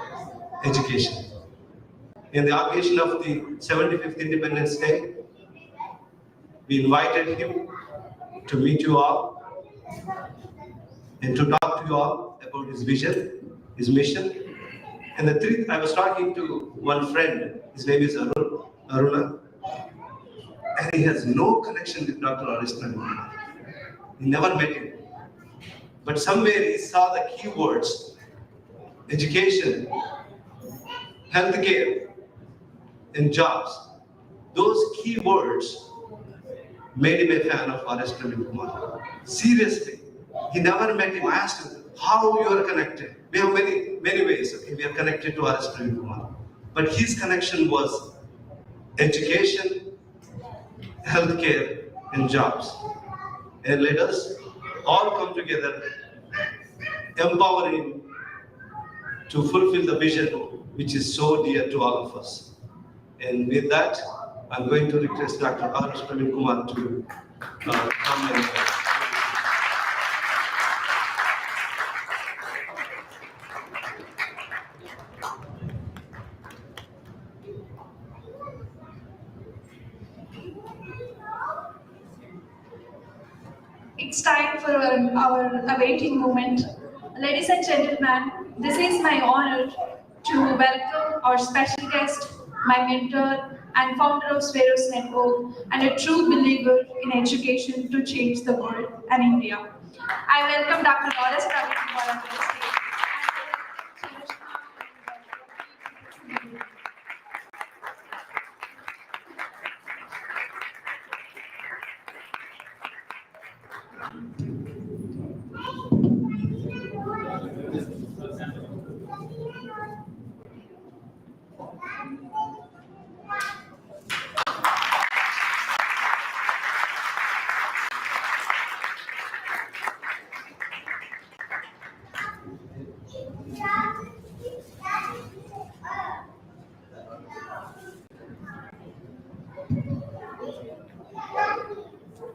education. In the occasion of the 75th Independence Day, we invited him to meet you all and to talk to you all about his vision, his mission. And the truth, I was talking to one friend, his name is Aruna, and he has no connection with Dr. R.S. Praveen. He never met him. But somewhere he saw the keywords, education, healthcare, and jobs. Those keywords made him a fan of R.S. Praveen Kumar. Seriously, he never met him. I asked him, how you are connected? We have many ways, okay? We are connected to R.S. Praveen Kumar. But his connection was education, healthcare, and jobs. And let us all come together, empower him to fulfill the vision which is so dear to all of us. And with that, I'm going to request Dr. R.S. Praveen Kumar to come and It's time for our awaiting moment. Ladies and gentlemen, this is my honor to welcome our special guest, my mentor and founder of Spheros Network, and a true believer in education to change the world and India. I welcome Dr. R.S. Praveen Kumar to the stage.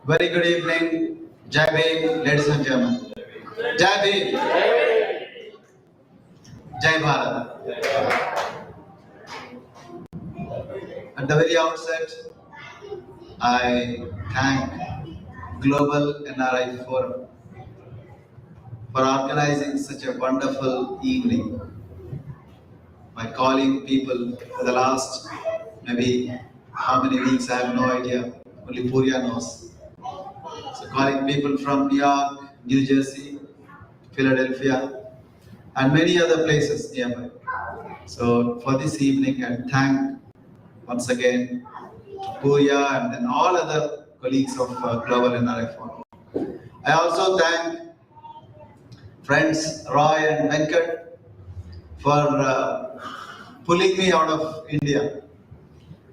Very good evening, Jai Bhim, ladies and gentlemen. Jai Bhim, Jai Bharat. At the very outset, I thank Global NRI Forum for organizing such a wonderful evening by calling people for the last maybe how many weeks, I have no idea, only Purya knows. So calling people from New York, New Jersey, Philadelphia, and many other places nearby. So for this evening, I thank once again to Purya and then all other colleagues of Global NRI Forum. I also thank friends Roy and Venkat for pulling me out of India.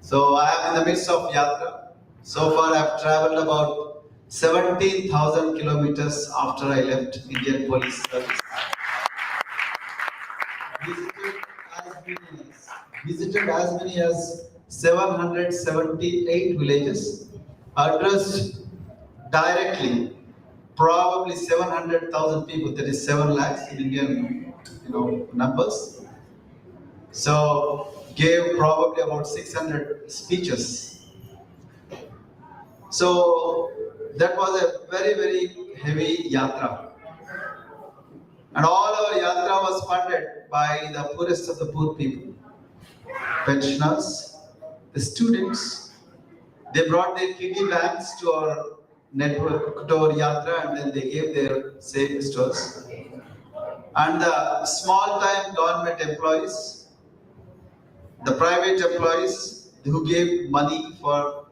So I am in the midst of Yatra. So far I have traveled about 17,000 kilometers after I left Indian Police Service. Visited as many as 778 villages, addressed directly probably 700,000 people, that is 7 lakhs in Indian numbers. So gave probably about 600 speeches. So that was a very heavy yatra. And all our yatra was funded by the poorest of the poor people. Pensioners, the students, they brought their kiddie bags to our network, to our yatra, and then they gave their savings to us. And the small-time government employees, the private employees who gave money for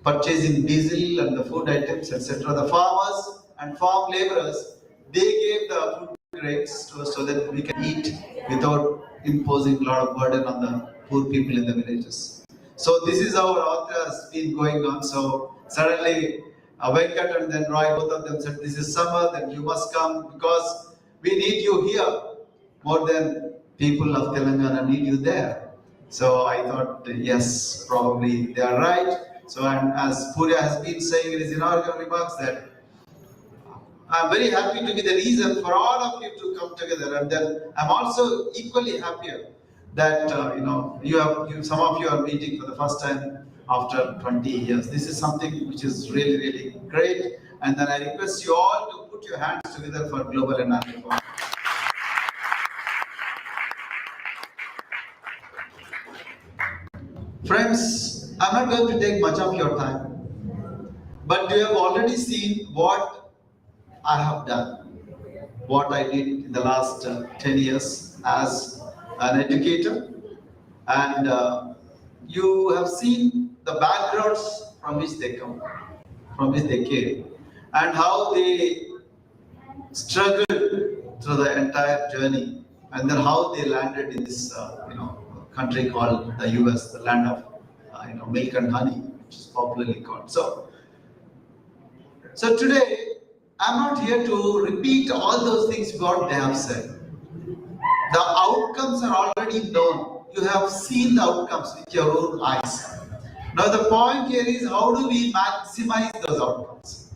purchasing diesel and the food items, etc. The farmers and farm laborers, they gave the food grains to us so that we can eat without imposing a lot of burden on the poor people in the villages. So this is how our Yatra has been going on. So suddenly Venkat and then Roy, both of them said, this is summer, then you must come because we need you here more than people of Telangana need you there. So I thought, yes, probably they are right. So, and as Purya has been saying in his inaugural remarks, that I'm very happy to be the reason for all of you to come together. And then I'm also equally happier that some of you are meeting for the first time after 20 years. This is something which is really, really great. And then I request you all to put your hands together for Global Environment. Friends, I'm not going to take much of your time, but you have already seen what I have done, what I did in the last 10 years as an educator, and you have seen the backgrounds from which they come, from which they came, and how they struggled through the entire journey, and then how they landed in this country called the US, the land of milk and honey, which is popularly called. So today I'm not here to repeat all those things what they have said. The outcomes are already known. You have seen the outcomes with your own eyes. Now the point here is, how do we maximize those outcomes?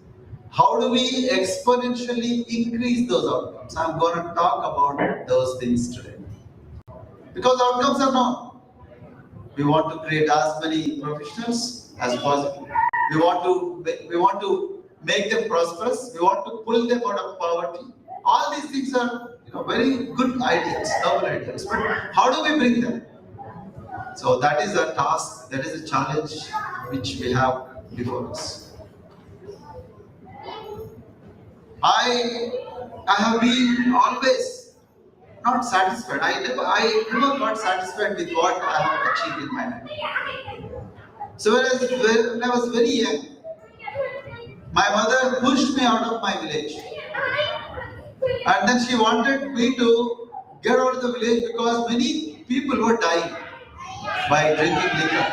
How do we exponentially increase those outcomes? I'm going to talk about those things today. Because outcomes are known. We want to create as many professionals as possible. We want to make them prosperous. We want to pull them out of poverty. All these things are very good ideas, noble ideas. But how do we bring them? So that is a task, that is a challenge which we have before us. I have been always not satisfied. I never got satisfied with what I have achieved in my life. So when I was very young, my mother pushed me out of my village. And then she wanted me to get out of the village because many people were dying by drinking liquor,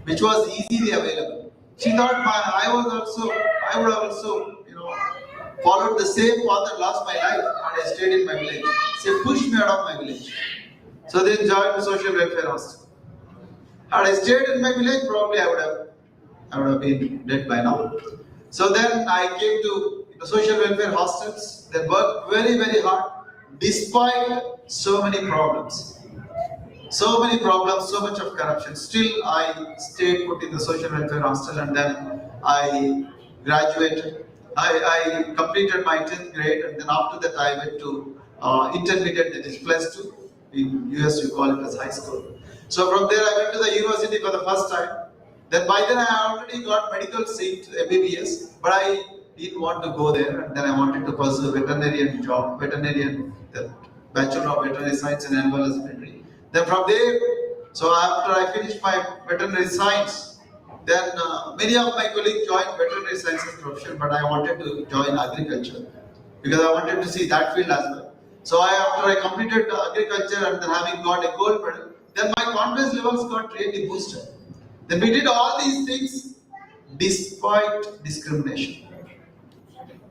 which was easily available. She thought I would have also followed the same path and lost my life, and I stayed in my village. She pushed me out of my village. So they joined the social welfare hostel. Had I stayed in my village, probably I would have been dead by now. So then I came to the social welfare hostels. They worked very, very hard, despite so many problems. So many problems, so much of corruption. Still, I stayed put in the social welfare hostel, and then I graduated. I completed my 10th grade, and then after that I went to intermediate, that is plus 2. In US you call it as high school. So from there I went to the university for the first time. Then by then I already got medical seat, MBBS, but I didn't want to go there, and then I wanted to pursue veterinarian job, the Bachelor of Veterinary Science and Animal Husbandry. Then from there, so after I finished my veterinary science, then many of my colleagues joined veterinary sciences profession, but I wanted to join agriculture because I wanted to see that field as well. So after I completed agriculture and then having got a gold medal, then my confidence levels got really boosted. Then we did all these things despite discrimination.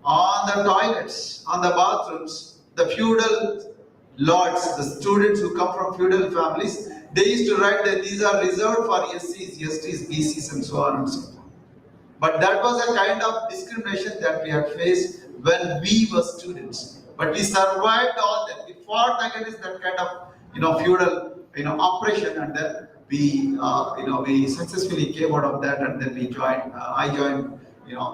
On the toilets, on the bathrooms, the feudal lords, the students who come from feudal families, they used to write that these are reserved for SCs, STs, BCs, and so on and so forth. But that was a kind of discrimination that we had faced when we were students. But we survived all that. We fought against that kind of feudal oppression, and then we successfully came out of that, and then we joined. I joined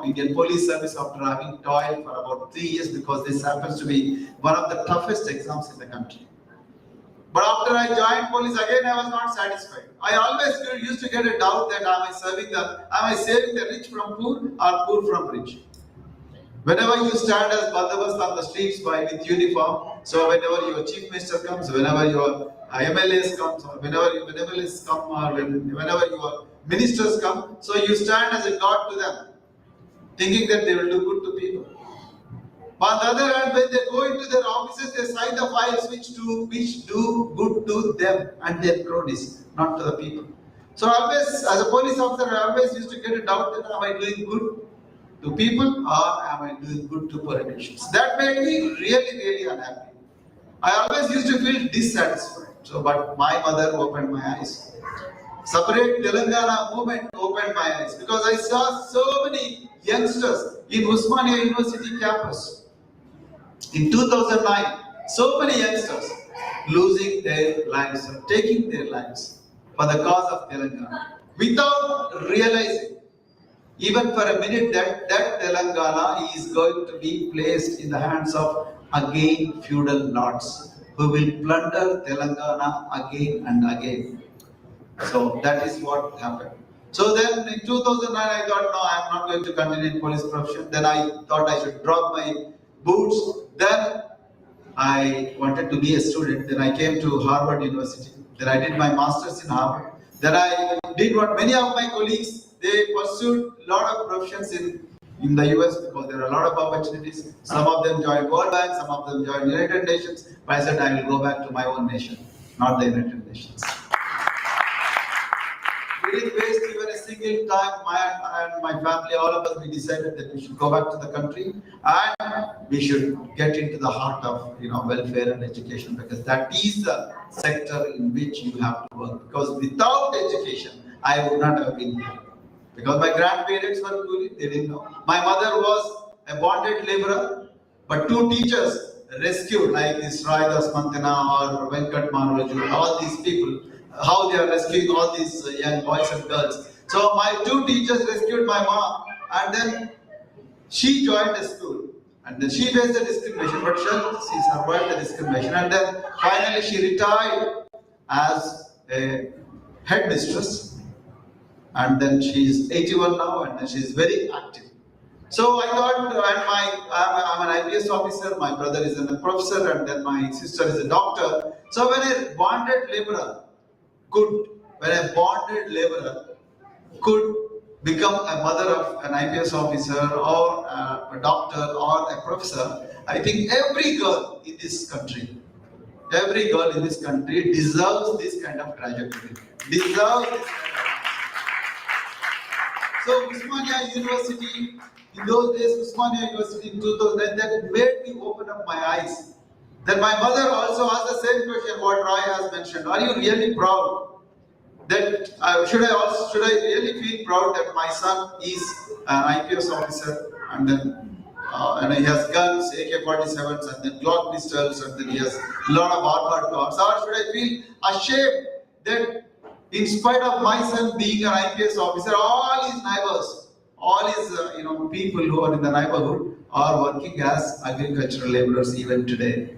Indian Police Service after having toiled for about 3 years because this happens to be one of the toughest exams in the country. But after I joined police, again I was not satisfied. I always used to get a doubt that am I saving the rich from poor or poor from rich? Whenever you stand as bandobast on the streets with uniform, so whenever your chief minister comes, whenever your MLAs comes, or whenever MLAs come, or whenever your ministers come, so you stand as a god to them, thinking that they will do good to people. But on the other hand, when they go into their offices, they sign the files which do good to them and their cronies, not to the people. So always, as a police officer, I always used to get a doubt that am I doing good to people or am I doing good to politicians? That made me really, really unhappy. I always used to feel dissatisfied. So, but my mother opened my eyes. Separate Telangana movement opened my eyes because I saw so many youngsters in Usmania University campus. In 2009, so many youngsters losing their lives, taking their lives for the cause of Telangana. without realizing, even for a minute, that Telangana is going to be placed in the hands of again feudal lords who will plunder Telangana again and again. So that is what happened. So then in 2009, I thought, no, I am not going to continue in police profession. Then I thought I should drop my boots. Then I wanted to be a student. Then I came to Harvard University. Then I did my master's in Harvard. Then I did what many of my colleagues, they pursued a lot of professions in the US because there are a lot of opportunities. Some of them joined World Bank, some of them joined United Nations. But I said I will go back to my own nation, not the United Nations. We didn't waste even a single time. My family, all of us, we decided that we should go back to the country and we should get into the heart of welfare and education, because that is the sector in which you have to work. Because without education, I would not have been here. Because my grandparents were coolie, they didn't know. My mother was a bonded laborer, but two teachers rescued, like this Raidas Mantana or Venkat Manraju, all these people, how they are rescuing all these young boys and girls. So my two teachers rescued my mom, and then she joined a school, and then she faced the discrimination, but she survived the discrimination, and then finally she retired as a headmistress. And then she is 81 now, and then she is very active. So I thought, I'm an IPS officer, my brother is a professor, and then my sister is a doctor. So when a bonded laborer could become a mother of an IPS officer or a doctor or a professor, I think every girl in this country deserves this kind of trajectory. So Usmania University, in those days, Usmania University in 2009, that made me open up my eyes. Then my mother also asked the same question what Roy has mentioned. Are you really proud that should I really feel proud that my son is an IPS officer, and then and he has guns, AK-47s, and then Glock pistols, and then he has a lot of armored cars? Or should I feel ashamed that in spite of my son being an IPS officer, all his neighbors, all his people who are in the neighborhood are working as agricultural laborers even today,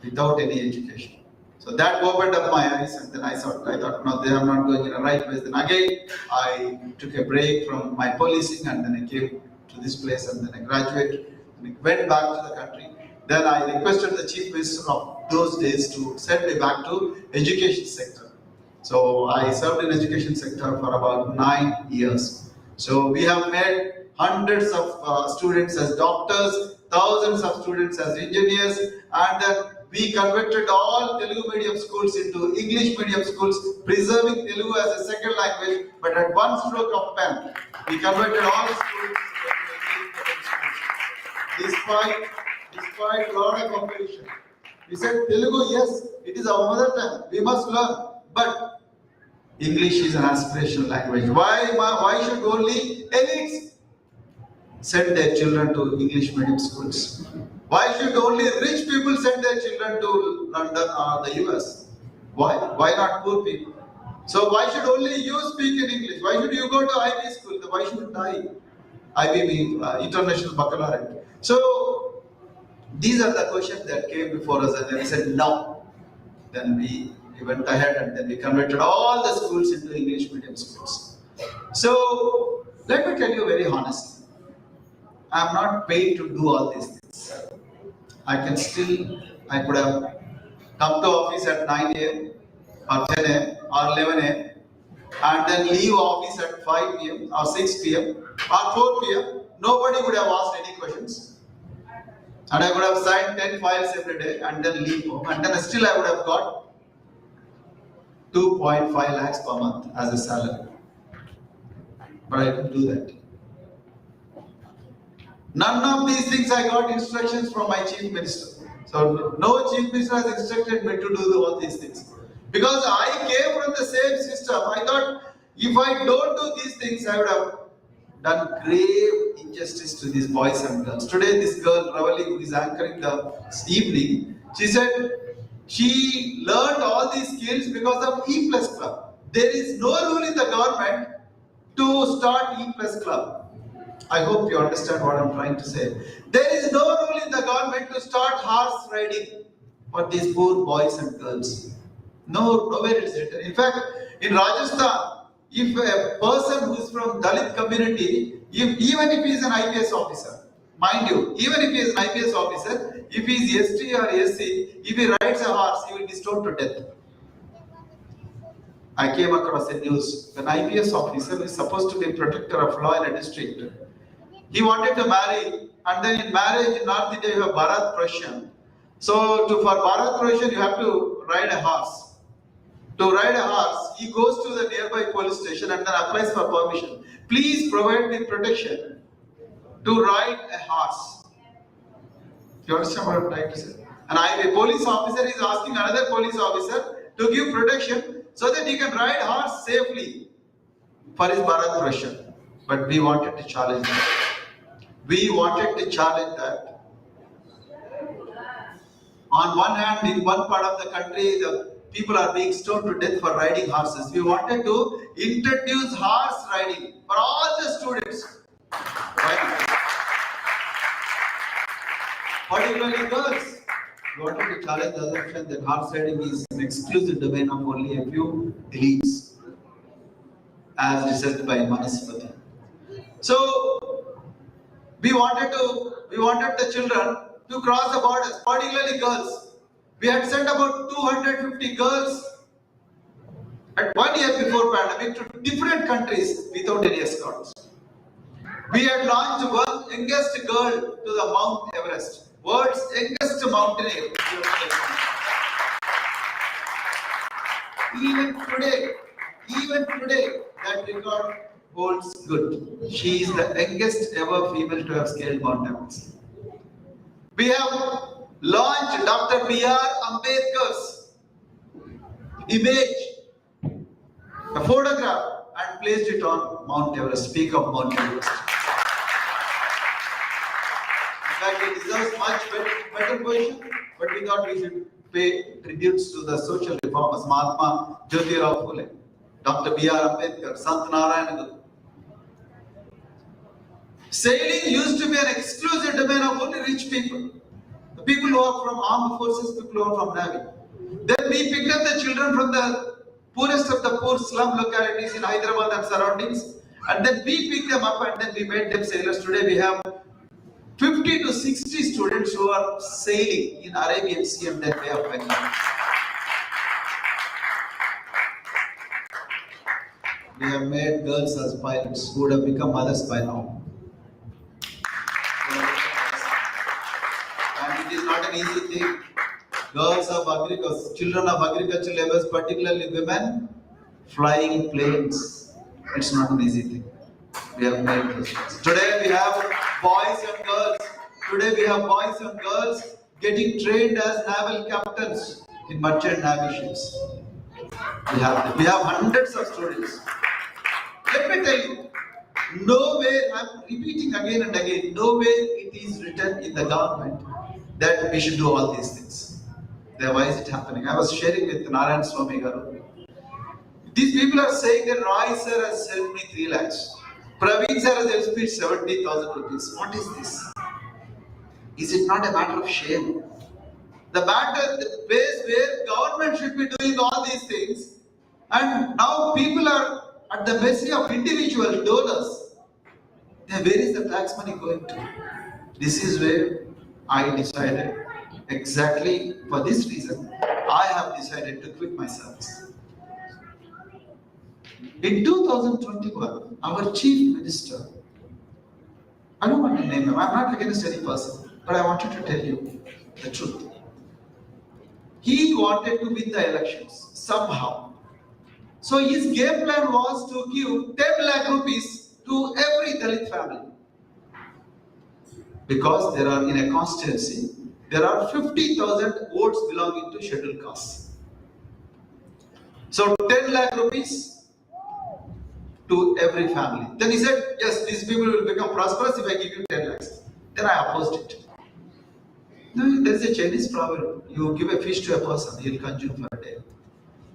without any education. So that opened up my eyes, and then I thought, no, they are not going in the right place. Then again, I took a break from my policing, and then I came to this place, and then I graduated, and I went back to the country. Then I requested the Chief Minister of those days to send me back to education sector. So I served in education sector for about 9 years. So we have made hundreds of students as doctors, thousands of students as engineers, and then we converted all Telugu medium schools into English medium schools, preserving Telugu as a second language, but at one stroke of pen, we converted all schools into English medium schools. Despite a lot of competition. We said, Telugu, yes, it is our mother tongue, we must learn. But English is an aspirational language. Why should only elites send their children to English medium schools? Why should only rich people send their children to London or the US? Why not poor people? So why should only you speak in English? Why should you go to IB school? Why shouldn't I? IB International Baccalaureate. So these are the questions that came before us, and then we said no. Then we went ahead, and then we converted all the schools into English medium schools. So let me tell you very honestly, I am not paid to do all these things. I could have come to office at 9 a.m. or 10 a.m. or 11 a.m. and then leave office at 5 p.m. or 6 p.m. or 4 p.m. Nobody would have asked any questions. And I would have signed 10 files every day and then leave home, and then still I would have got 2.5 lakhs per month as a salary. But I didn't do that. None of these things I got instructions from my chief minister. So no chief minister has instructed me to do all these things. Because I came from the same system. I thought if I don't do these things, I would have done grave injustice to these boys and girls. Today this girl, Ravali, who is anchoring the evening, she said she learned all these skills because of E+ Club. there is no rule in the government to start E+ club. I hope you understand what I'm trying to say. There is no rule in the government to start horse riding for these poor boys and girls. No, nowhere it is written. In fact, in Rajasthan, if a person who is from Dalit community, even if he is an IPS officer, mind you, even if he is an IPS officer, if he is ST or SC, if he rides a horse, he will be stoned to death. I came across a news, an IPS officer who is supposed to be protector of law in a district. He wanted to marry, and then in marriage in North India you have Bharat Prasan. So for Bharat Prasan you have to ride a horse. To ride a horse, he goes to the nearby police station and then applies for permission. Please provide me protection to ride a horse. You understand what I'm trying to say? And a police officer is asking another police officer to give protection so that he can ride horse safely for his Bharat Prasan. But we wanted to challenge that. We wanted to challenge that. On one hand, in one part of the country, the people are being stoned to death for riding horses. We wanted to introduce horse riding for all the students. Right? Particularly girls. We wanted to challenge the assumption that horse riding is an exclusive domain of only a few elites, as researched by Manaspati. So, we wanted the children to cross the borders, particularly girls. We had sent about 250 girls at 1 year before pandemic to different countries without any escorts. We had launched one youngest girl to the Mount Everest, world's youngest mountaineer. Even today, that record holds good. She is the youngest ever female to have scaled Mount Everest. We have launched Dr. B.R. Ambedkar's image, a photograph, and placed it on Mount Everest, peak of Mount Everest. In fact, it deserves much better position, but we thought we should pay tributes to the social reformers, Mahatma Jyotirao Phule, Dr. B.R. Ambedkar, Sant Narayana Guru. Sailing used to be an exclusive domain of only rich people. The people who are from armed forces, people who are from navy. Then we picked up the children from the poorest of the poor slum localities in Hyderabad and surroundings, and then we picked them up and then we made them sailors. Today we have 50 to 60 students who are sailing in Arabian Sea and then Bay of Bengal. We have made girls as pilots who would have become mothers by now. And it is not an easy thing. Girls of agriculture, children of agricultural laborers, particularly women, flying planes. It's not an easy thing. We have made this. Today we have boys and girls. Today we have boys and girls getting trained as naval captains in merchant navy ships. We have hundreds of students. Let me tell you, nowhere, I'm repeating again and again, nowhere it is written in the government that we should do all these things. Then why is it happening? I was sharing with Narayan Swami Garu. These people are saying that Roy sir has helped me 3 lakhs. Praveen sir has helped me 70,000 rupees. What is this? Is it not a matter of shame? The place where government should be doing all these things, and now people are at the mercy of individual donors. Then where is the tax money going to? This is where I decided, exactly for this reason, I have decided to quit my service. In 2021, our chief minister, I don't want to name him, I'm not against any person, but I wanted to tell you the truth. He wanted to win the elections somehow. So his game plan was to give 10 lakh rupees to every Dalit family. Because there are, in a constituency, there are 50,000 votes belonging to scheduled castes. So 10 lakh rupees to every family. Then he said, yes, these people will become prosperous if I give you 10 lakhs. Then I opposed it. There is a Chinese proverb, you give a fish to a person, he will consume for a day.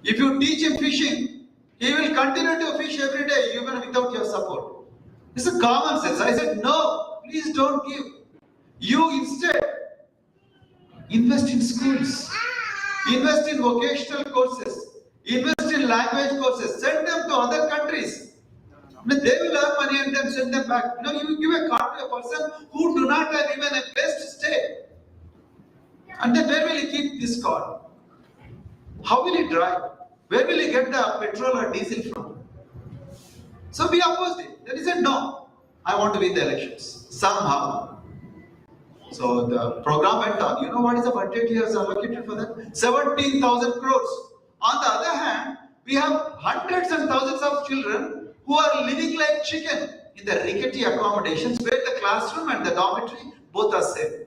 If you teach him fishing, He will continue to fish every day even without your support. This is common sense. I said, no, please don't give. You instead invest in schools, invest in vocational courses, invest in language courses, send them to other countries. I mean, they will earn money and then send them back. You know, you give a card to a person who do not have even a place to stay. And then where will he keep this card? How will he drive? Where will he get the petrol or diesel from? So we opposed it. Then he said, no, I want to win the elections. Somehow. So the program went on. You know what is the budget he has allocated for that? 17,000 crores. On the other hand, we have hundreds and thousands of children who are living like chicken in the rickety accommodations where the classroom and the dormitory both are same.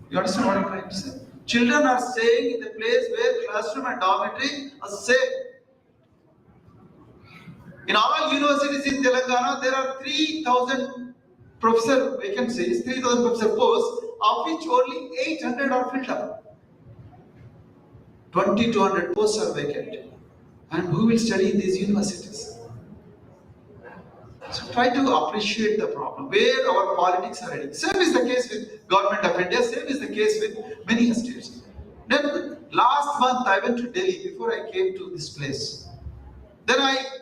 You understand what I'm trying to say? Children are staying in the place where classroom and dormitory are same. In all universities in Telangana, there are 3,000 professor vacancies, 3,000 professor posts, of which only 800 are filled up. 2,200 posts are vacant. And who will study in these universities? So try to appreciate the problem, where our politics are heading. Same is the case with Government of India, same is the case with many states. Then last month I went to Delhi before I came to this place. Then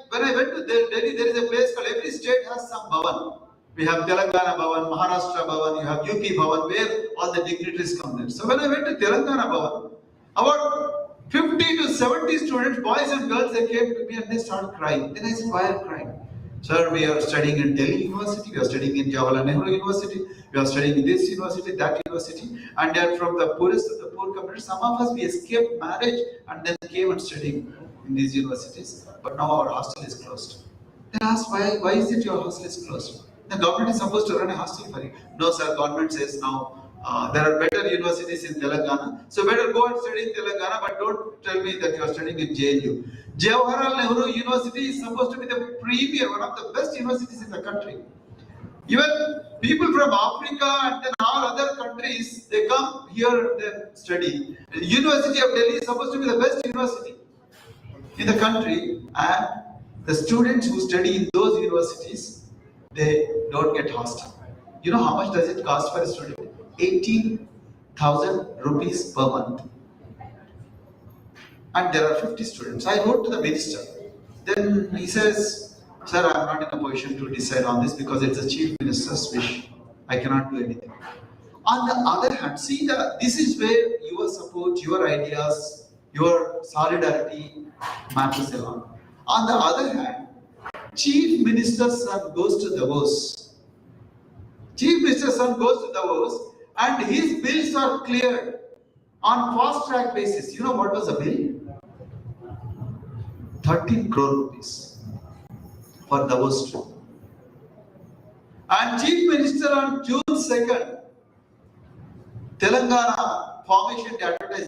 when I went to Delhi, there is a place called, every state has some bhavan. We have Telangana Bhavan, Maharashtra Bhavan, you have UP Bhavan, where all the dignitaries come there. So when I went to Telangana Bhavan, about 50 to 70 students, boys and girls, they came to me and they started crying. Then I said, why are you crying? Sir, we are studying in Delhi University, we are studying in Jawaharlal Nehru University, we are studying in this university, that university, and they are from the poorest of the poor community. Some of us, we escaped marriage and then came and studied in these universities, but now our hostel is closed. Then I asked, why is it your hostel is closed? The government is supposed to run a hostel for you. No, sir, government says now there are better universities in Telangana, so better go and study in Telangana, but don't tell me that you are studying in JNU. Jawaharlal Nehru University is supposed to be the premier, one of the best universities in the country. Even people from Africa and then all other countries, they come here and study. The University of Delhi is supposed to be the best university in the country, and the students who study in those universities, they don't get hostel. You know how much does it cost for a student? 18,000 rupees per month. And there are 50 students. I wrote to the minister. Then he says, sir, I am not in a position to decide on this because it's the chief minister's wish. I cannot do anything. On the other hand, see, this is where your support, your ideas, your solidarity matters a lot. On the other hand, chief minister's son goes to Davos. Chief minister's son goes to Davos and his bills are cleared on fast track basis. You know what was the bill? 13 crore rupees for Davos trip. And chief minister on June 2nd, Telangana formation advertised.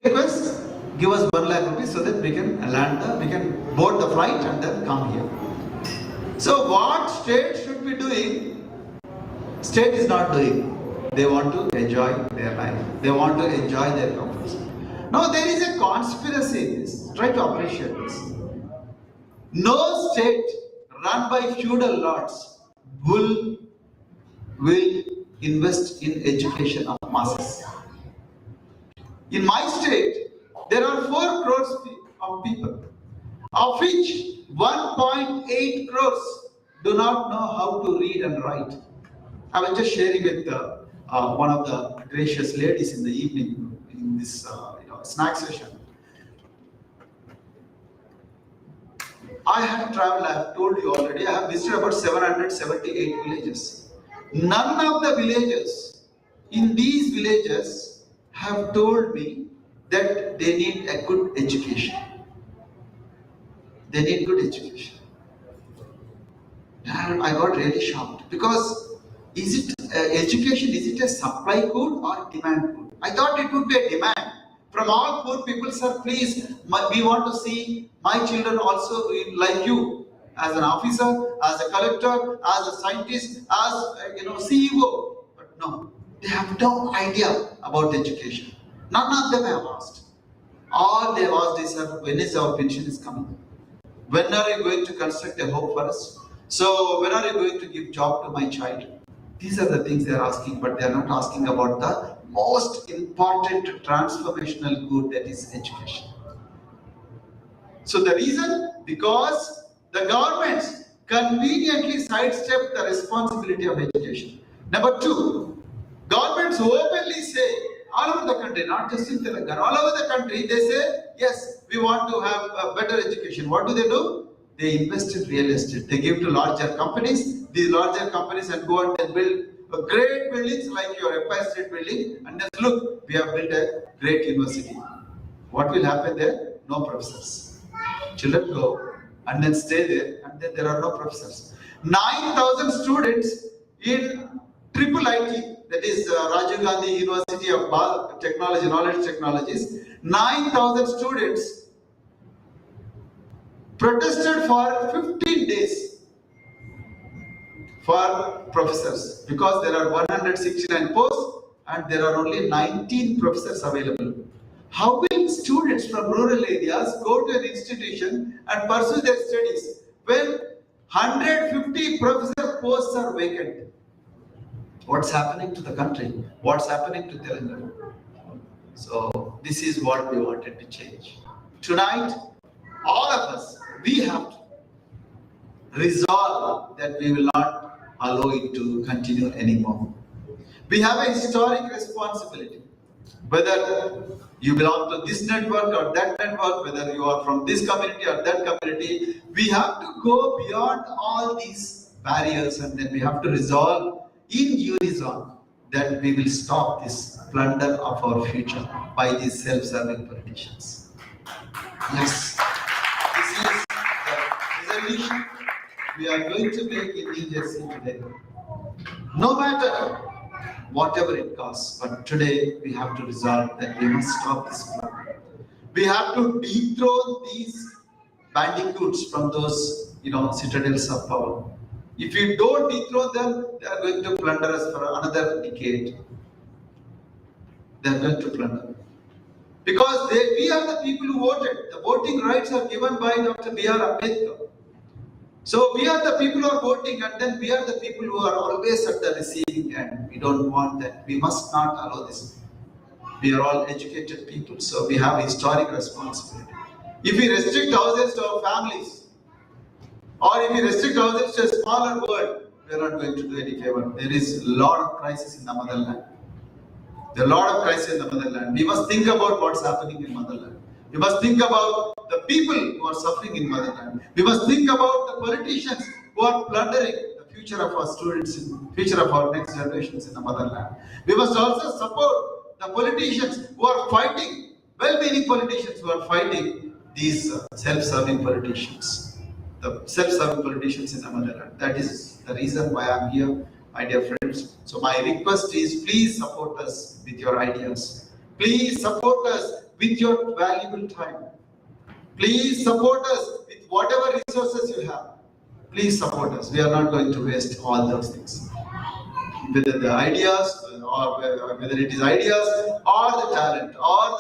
Request, give us 1 lakh rupees so that we can we can board the flight and then come here. So what state should be doing? State is not doing. They want to enjoy their life. They want to enjoy their comforts. Now there is a conspiracy in this. Try to appreciate this. No state run by feudal lords will invest in education of masses. In my state, there are 4 crores of people, of which 1.8 crores do not know how to read and write. I was just sharing with one of the gracious ladies in the evening in this snack session. I have traveled, I have told you already, I have visited about 778 villages. None of the villages in these villages have told me that they need a good education. They need good education. And I got really shocked because is it education? Is it a supply good or demand good? I thought it would be a demand from all poor people. Sir, please, we want to see my children also like you, as an officer, as a collector, as a scientist, as CEO. But no, they have no idea about education. None of them have asked. All they have asked is, sir, when is our pension is coming? When are you going to construct a home for us? So when are you going to give job to my child? These are the things they are asking, but they are not asking about the most important transformational good, that is education. So the reason, because the governments conveniently sidestep the responsibility of education. Number two, governments openly say, all over the country, not just in Telangana, all over the country, they say, yes, we want to have a better education. What do? They invest in real estate. They give to larger companies. These larger companies and go and build great buildings like your Empire State Building, and then look, we have built a great university. What will happen there? No professors. Children go and then stay there, and then there are no professors. 9,000 students in triple IT, that is Rajiv Gandhi University of Technology, Knowledge Technologies. 9,000 students protested for 15 days for professors, because there are 169 posts and there are only 19 professors available. How will students from rural areas go to an institution and pursue their studies when 150 professor posts are vacant? What's happening to the country? What's happening to Telangana? So this is what we wanted to change. Tonight, all of us, we have to resolve that we will not allow it to continue anymore. We have a historic responsibility. Whether you belong to this network or that network, whether you are from this community or that community, we have to go beyond all these barriers, and then we have to resolve in unison that we will stop this plunder of our future by these self-serving politicians. Yes, this is the resolution we are going to make in New Jersey today. No matter whatever it costs, but today we have to resolve that we must stop this plunder. We have to dethrone these bandicoots from those, citadels of power. If we don't dethrone them, they are going to plunder us for another decade. They are going to plunder. Because we are the people who voted. The voting rights are given by Dr. B.R. Ambedkar. So we are the people who are voting, and then we are the people who are always at the receiving end. We don't want that. We must not allow this. We are all educated people, so we have a historic responsibility. If we restrict ourselves to our families, or if we restrict ourselves to a smaller world, we are not going to do any favor. There is a lot of crisis in the motherland. There are a lot of crisis in the motherland. We must think about what's happening in motherland. We must think about the people who are suffering in motherland. We must think about the politicians who are plundering the future of our students, future of our next generations in the motherland. We must also support the politicians who are fighting, well-meaning politicians who are fighting these self-serving politicians. The self-serving politicians in the motherland. That is the reason why I'm here, my dear friends. So my request is, please support us with your ideas. Please support us with your valuable time. Please support us with whatever resources you have. Please support us. We are not going to waste all those things. Whether the ideas, or whether it is ideas, or the talent, or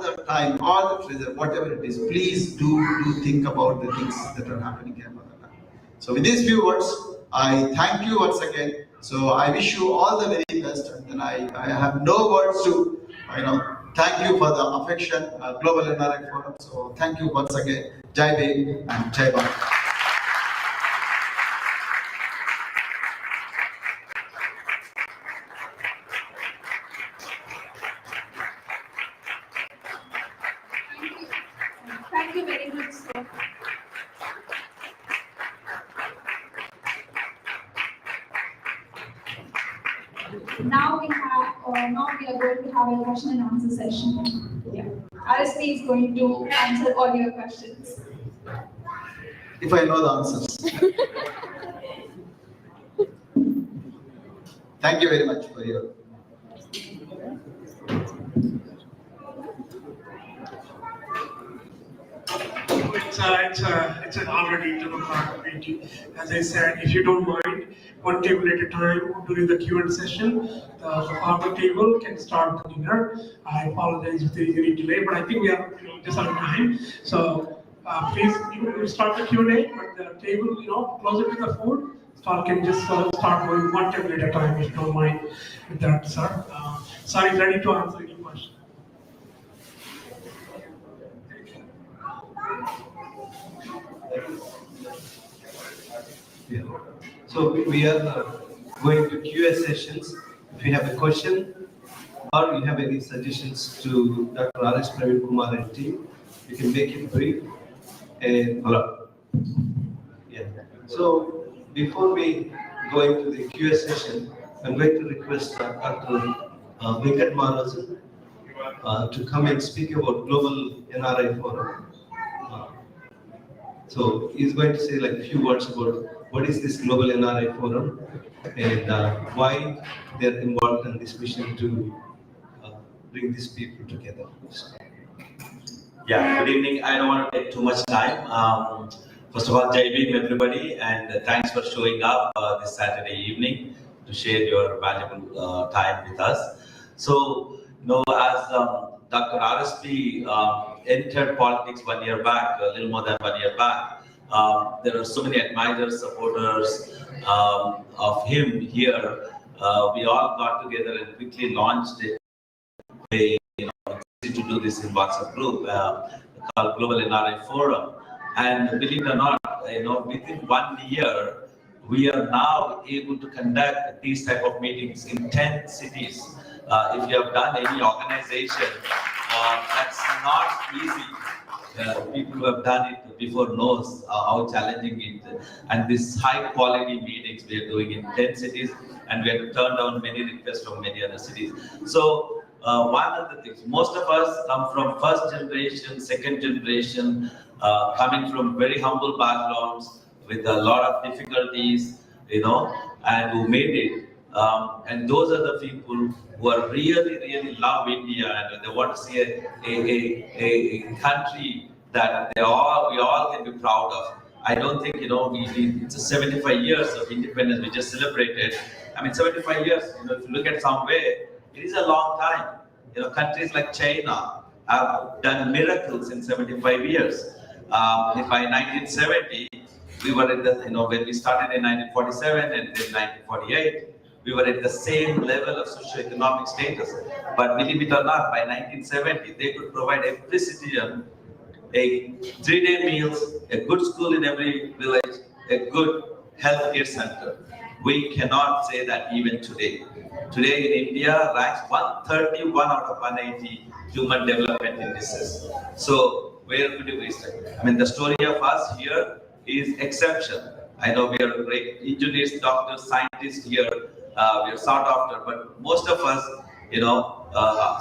the time, or the treasure, whatever it is, please do think about the things that are happening here. So with these few words, I thank you once again. So I wish you all the very best, and then I have no words to, thank you for the affection, Global NRI Forum. So thank you once again. Jai Bhim and Jai Bharat. Thank you very much, sir. Now we are going to have a question and answer session. Yeah. RSP is going to answer all your questions. If I know the answers. Thank you very much for your. It's an already 10 o'clock meeting. As I said, if you don't mind, one table at a time during the Q&A session. The former table can start the dinner. I apologize if there is any delay, but I think we are just on time. So please you start the Q&A, but the table, closer to the food, stall can just start going one table at a time if you don't mind with that, sir. Sorry, ready to answer any question. Yeah. So we are going to Q&A sessions. If you have a question or you have any suggestions to Dr. Praveen Kumar and team, you can make it brief. And hello. Yeah. So before we go into the Q&A session, I'm going to request Dr. Venkat Maharaj to come and speak about Global NRI Forum. So he's going to say like a few words about what is this Global NRI Forum and why they're involved in this mission to bring these people together. Yeah, good evening. I don't want to take too much time. First of all, Jai Bhim everybody, and thanks for showing up this Saturday evening to share your valuable time with us. So, as Dr. RSP entered politics 1 year back, a little more than 1 year back, there are so many admirers, supporters of him here. We all got together and quickly launched a to do this in WhatsApp group called Global NRI Forum. And believe it or not, within 1 year, we are now able to conduct these type of meetings in 10 cities. If you have done any organization, that's not easy. People who have done it before knows how challenging it is. And this high quality meetings we are doing in 10 cities, and we have to turn down many requests from many other cities. So one of the things, most of us come from first generation, second generation, coming from very humble backgrounds with a lot of difficulties, and who made it. And those are the people who are really love India, and they want to see a country that we all can be proud of. I don't think, it's 75 years of independence we just celebrated. I mean, 75 years, if you look at some way, it is a long time. Countries like China have done miracles in 75 years. By 1970, we were at the, when we started in 1947 and then 1948, we were at the same level of socioeconomic status. But believe it or not, by 1970, they could provide every citizen a 3-day meals, a good school in every village, a good healthcare center. We cannot say that even today. Today in India ranks 131 out of 180 human development indices. So where could we start? I mean, the story of us here is exception. I know we are great engineers, doctors, scientists here. We are sought after, but most of us,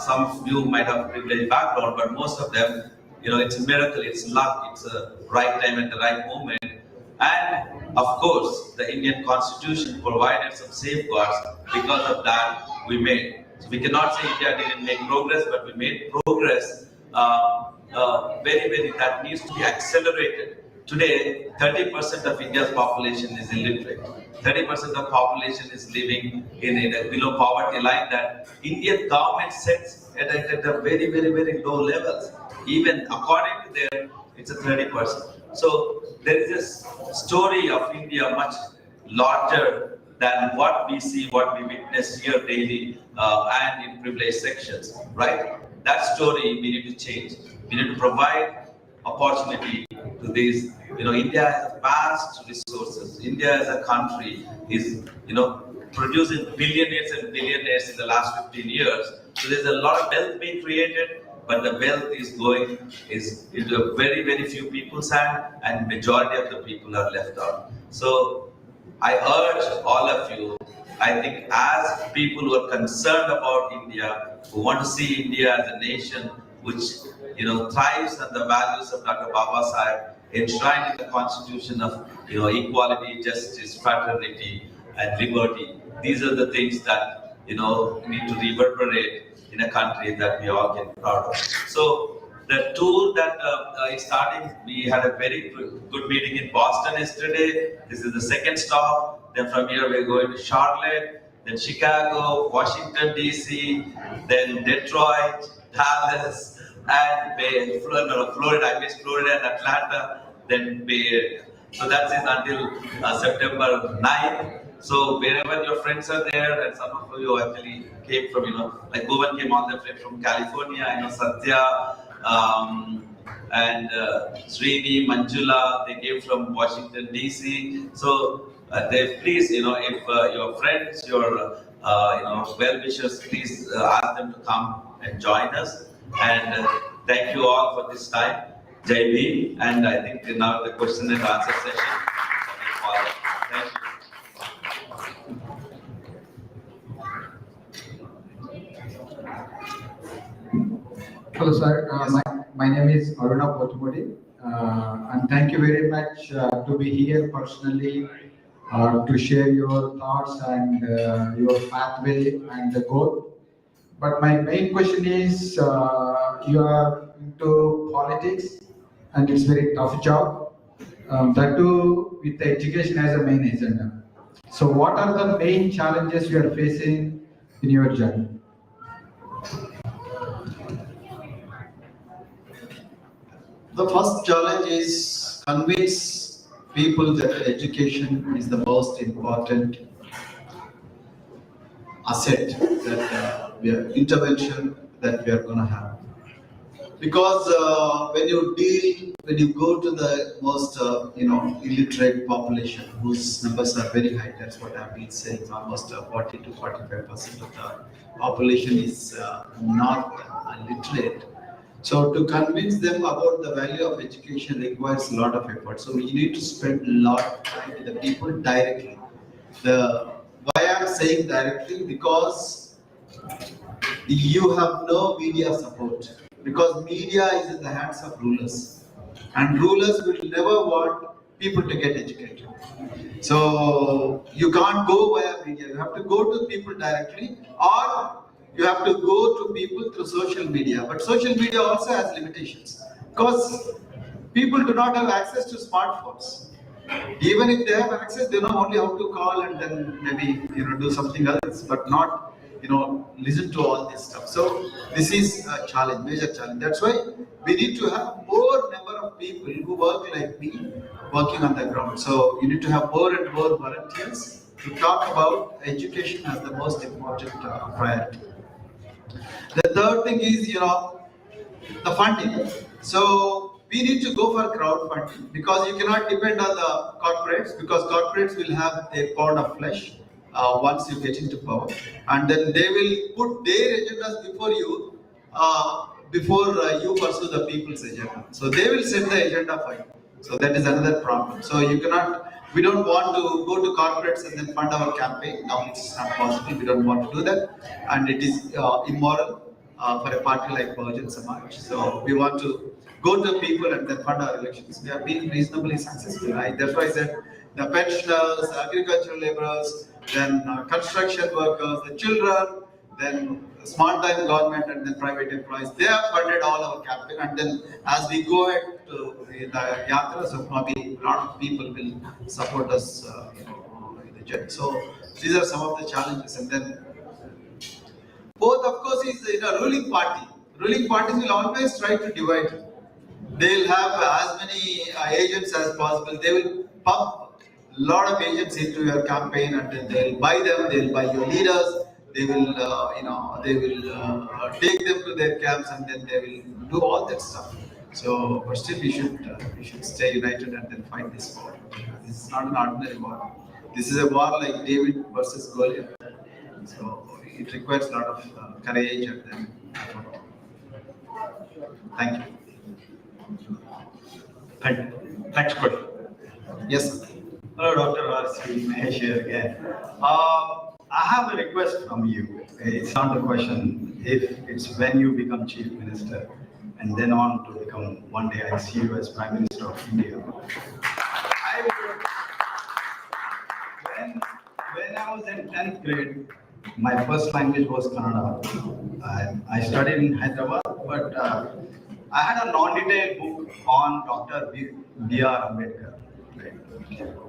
some of you might have a privileged background, but most of them, it's a miracle, it's luck, it's a right time at the right moment. And of course, the Indian Constitution provided some safeguards. Because of that, we made. So we cannot say India didn't make progress, but we made progress very, that needs to be accelerated. Today, 30% of India's population is illiterate. 30% of population is living in a below poverty line that Indian government sets at a very low levels. Even according to them, it's a 30%. So there is this story of India much larger than what we see, what we witness here daily and in privileged sections, right? That story we need to change. We need to provide opportunity to these. India has vast resources. India as a country is, producing billionaires and billionaires in the last 15 years. So there's a lot of wealth being created, but the wealth is going into very few people's hand, and majority of the people are left out. So I urge all of you, I think as people who are concerned about India, who want to see India as a nation which thrives on the values of Dr. Baba Sahib, enshrined in the constitution of equality, justice, fraternity, and liberty. These are the things that need to reverberate in a country that we all can be proud of. So the tour that is starting, we had a very good meeting in Boston yesterday. This is the second stop. Then from here we're going to Charlotte, then Chicago, Washington DC, then Detroit, Dallas, and Florida. I miss Florida and Atlanta, then Bay Area. So that's it until September 9th. So wherever your friends are there, and some of you actually came from, like Bhuvan came all the way from California, Satya, and Srini, Manjula, they came from Washington DC. So they please, if your friends, your well-wishers, please ask them to come and join us. And thank you all for this time. Jai Bhim. And I think now the question and answer session will follow. Thank you. Hello, sir. My name is Aruna Potumudi, and thank you very much to be here personally to share your thoughts and your pathway and the goal. But my main question is, you are into politics, and it's a very tough job. That too with the education as a main agenda. So, what are the main challenges you are facing in your journey? The first challenge is convince people that education is the most important asset that intervention that we are going to have. Because when you go to the most illiterate population, whose numbers are very high, that's what I've been saying, almost 40 to 45% of the population is not literate. So to convince them about the value of education requires a lot of effort. So you need to spend a lot of time with the people directly. Why I'm saying directly, because you have no media support. Because media is in the hands of rulers. And rulers will never want people to get educated. So you can't go via media. You have to go to people directly, or you have to go to people through social media. But social media also has limitations, because people do not have access to smartphones. Even if they have access, they know only how to call and then maybe do something else, but not listen to all this stuff. So this is a challenge, major challenge. That's why we need to have more number of people who work like me, working on the ground. So you need to have more and more volunteers to talk about education as the most important priority. The third thing is, the funding. So we need to go for crowdfunding, because you cannot depend on the corporates, because corporates will have their pound of flesh once you get into power, and then they will put their agendas before you, you pursue the people's agenda. So they will set the agenda for you. So that is another problem. So we don't want to go to corporates and then fund our campaign. Now it's not possible. We don't want to do that, and it is immoral for a party like Bahujan Samaj. So we want to go to people and then fund our elections. We have been reasonably successful. That's why I said the pensioners, agricultural laborers, then construction workers, the children, then small-time government, and then private employees. They have funded all our campaign, and then as we go ahead to the yatra, so probably a lot of people will support us in the journey. So these are some of the challenges, and then both, of course, is ruling party. Ruling parties will always try to divide you. They will have as many agents as possible. They will pump a lot of agents into your campaign, and then they will buy them. They will buy your leaders. They will, take them to their camps, and then they will do all that stuff. So, but still, we should stay united and then fight this war. This is not an ordinary war. This is a war like David versus Goliath. So it requires a lot of courage and then effort. Thank you. Next question. Yes, sir. Hello, Dr. R.C. Mahesh here again. I have a request from you. It's not a question. If it's when you become Chief Minister and then on to become, one day I see you as Prime Minister of India. When I was in 10th grade, my first language was Kannada. I studied in Hyderabad, but I had a non-detailed book on Dr. B.R. Ambedkar.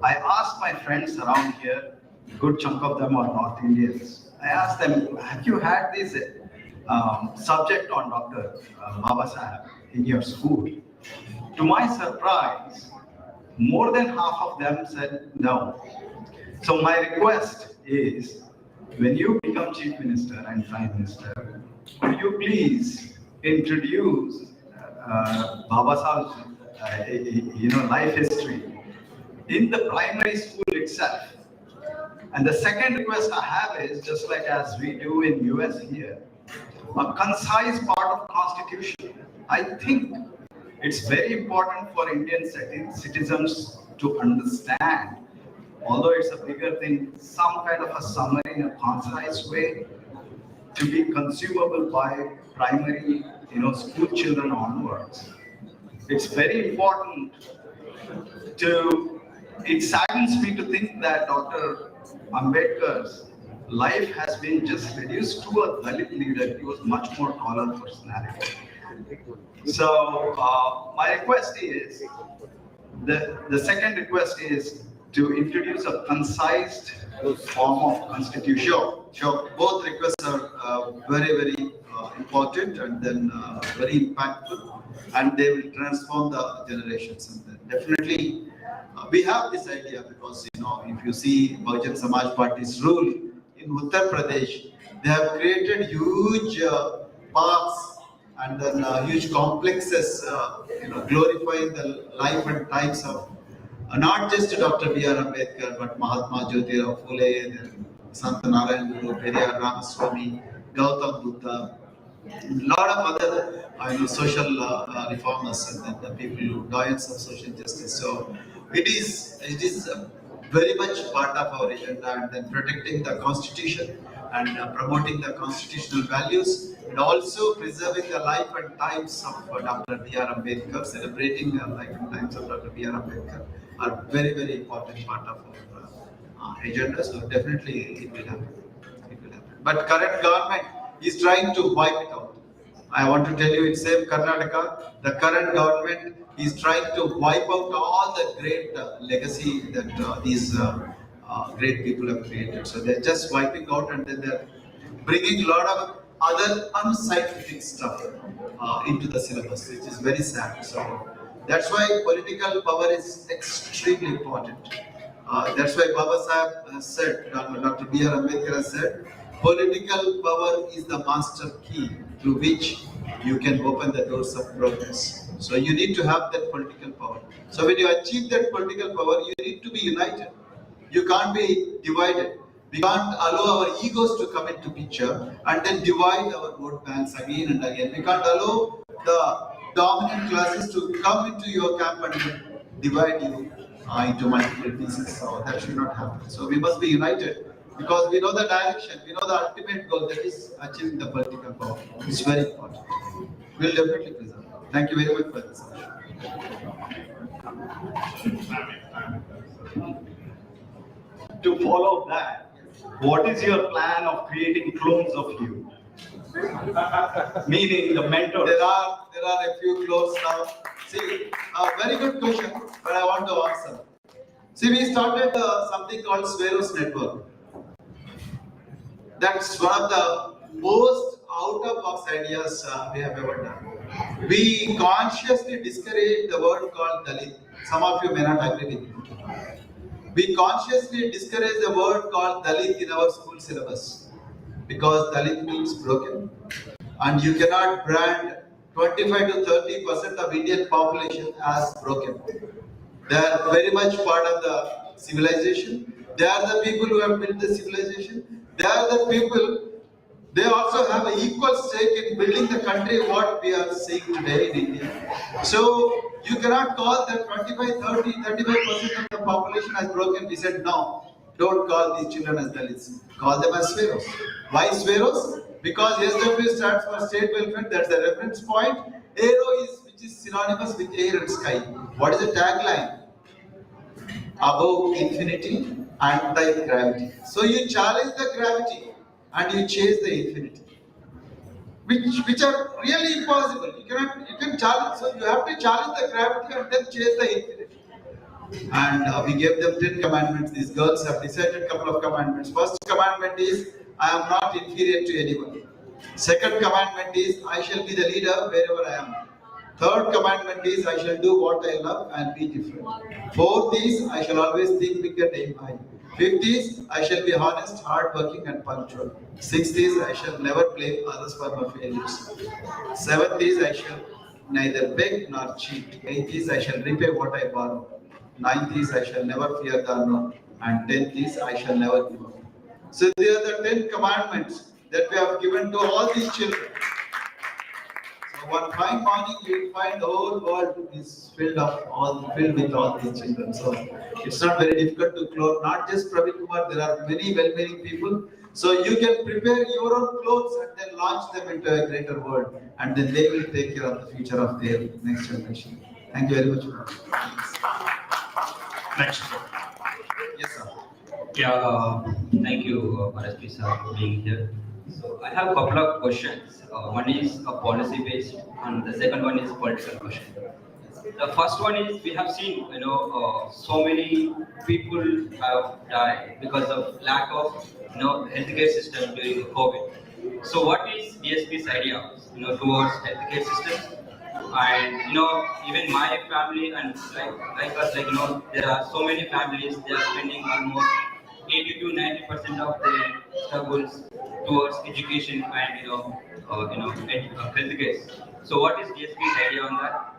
I asked my friends around here, good chunk of them are North Indians. I asked them, have you had this subject on Dr. Baba Saheb in your school? To my surprise, more than half of them said no. So my request is, when you become Chief Minister and Prime Minister, could you please introduce Baba Saheb's life history in the primary school itself? And the second request I have is, just like as we do in US here, a concise part of Constitution. I think it's very important for Indian citizens to understand, although it's a bigger thing, some kind of a summary in a concise way to be consumable by primary, school children onwards. It's very important it saddens me to think that Dr. Ambedkar's life has been just reduced to a Dalit leader. He was much more tolerant personality. So my request is, the second request is to introduce a concise form of constitution. Sure. Both requests are very, very important and then very impactful, and they will transform the generations. And then definitely, we have this idea because, if you see Bahujan Samaj Party's rule in Uttar Pradesh, they have created huge parks and then huge complexes, glorifying the life and times of not just Dr. B.R. Ambedkar, but Mahatma Jyotirao Phule, then Sant Narayan Guru, Periyar Ramaswamy, Gautam Buddha, a lot of other social reformers and then the people who giants of social justice. So it is very much part of our agenda, and then protecting the constitution and promoting the constitutional values, and also preserving the life and times of Dr. B.R. Ambedkar, celebrating the life and times of Dr. B.R. Ambedkar are very, very important part of our agenda. So definitely it will happen. It will happen. But current government is trying to wipe it out. I want to tell you, in same Karnataka, the current government is trying to wipe out all the great legacy that these great people have created. So they're just wiping out, and then they're bringing a lot of other unscientific stuff into the syllabus, which is very sad. So that's why political power is extremely important. That's why Baba Saheb has said, Dr. B.R. Ambedkar has said, political power is the master key through which you can open the doors of progress. So you need to have that political power. So when you achieve that political power, you need to be united. You can't be divided. We can't allow our egos to come into picture and then divide our vote banks again and again. We can't allow the dominant classes to come into your camp and divide you into multiple pieces. So that should not happen. So we must be united, because we know the direction, we know the ultimate goal, that is achieving the political power. It's very important. We'll definitely preserve. Thank you very much for this. To follow that, what is your plan of creating clones of you? Meaning the mentor. There are a few clones now. See, a very good question, but I want to answer. See, we started something called Sveros Network. That's one of the most out-of-box ideas we have ever done. We consciously discourage the word called Dalit. Some of you may not agree with me. We consciously discourage the word called Dalit in our school syllabus, because Dalit means broken, and you cannot brand 25 to 30% of Indian population as broken. They are very much part of the civilization. They are the people who have built the civilization. They are the people, they also have an equal stake in building the country what we are seeing today in India. So you cannot call that 25, 30, 35% of the population as broken. We said no, don't call these children as Dalits. Call them as Sveros. Why Sveros? Because SW stands for State Welfare, that's the reference point. Aero is, which is synonymous with air and sky. What is the tagline? Above infinity, anti-gravity. So you challenge the gravity and you chase the infinity, which are really impossible. You can challenge, so you have to challenge the gravity and then chase the infinity. And we gave them 10 commandments. These girls have decided a couple of commandments. First commandment is, I am not inferior to anyone. Second commandment is, I shall be the leader wherever I am. Third commandment is, I shall do what I love and be different. Fourth is, I shall always think big and aim high. Fifth is, I shall be honest, hardworking and punctual. Sixth is, I shall never blame others for my failures. Seventh is, I shall neither beg nor cheat. Eighth is, I shall repay what I borrow. Ninth is, I shall never fear the unknown. And 10th is, I shall never give up. So they are the 10 commandments that we have given to all these children. So one fine morning you will find the whole world is filled with all these children. So it's not very difficult to clothe, not just Praveen Kumar, there are many well-meaning people. So you can prepare your own clothes and then launch them into a greater world, and then they will take care of the future of their next generation. Thank you very much. Next. Yes, sir. Yeah, thank you, RSP sir, for being here. So I have a couple of questions. One is a policy based, and the second one is political question. The first one is, we have seen, so many people have died because of lack of, healthcare system during COVID. So what is DSP's idea, towards healthcare systems? And even my family and like us, there are so many families, they are spending almost 80 to 90% of their struggles towards education and healthcare. So what is DSP's idea on that?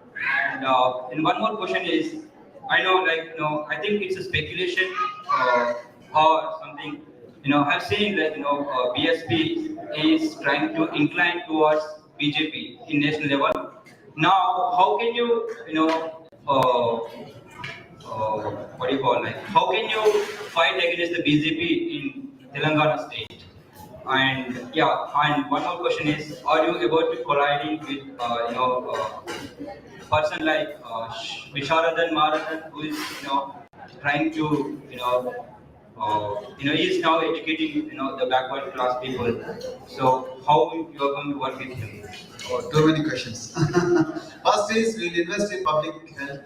And one more question is, I know, I think it's a speculation or something. I've seen BSP is trying to incline towards BJP in national level. Now, how can you, what do you call, how can you fight against the BJP in Telangana state? And yeah, and one more question is, are you about to colliding with, person like Visharadan Maradan, who is, trying to, he is now educating, the backward class people. So how you are going to work with him? Oh, too many questions. First is, we will invest in public health,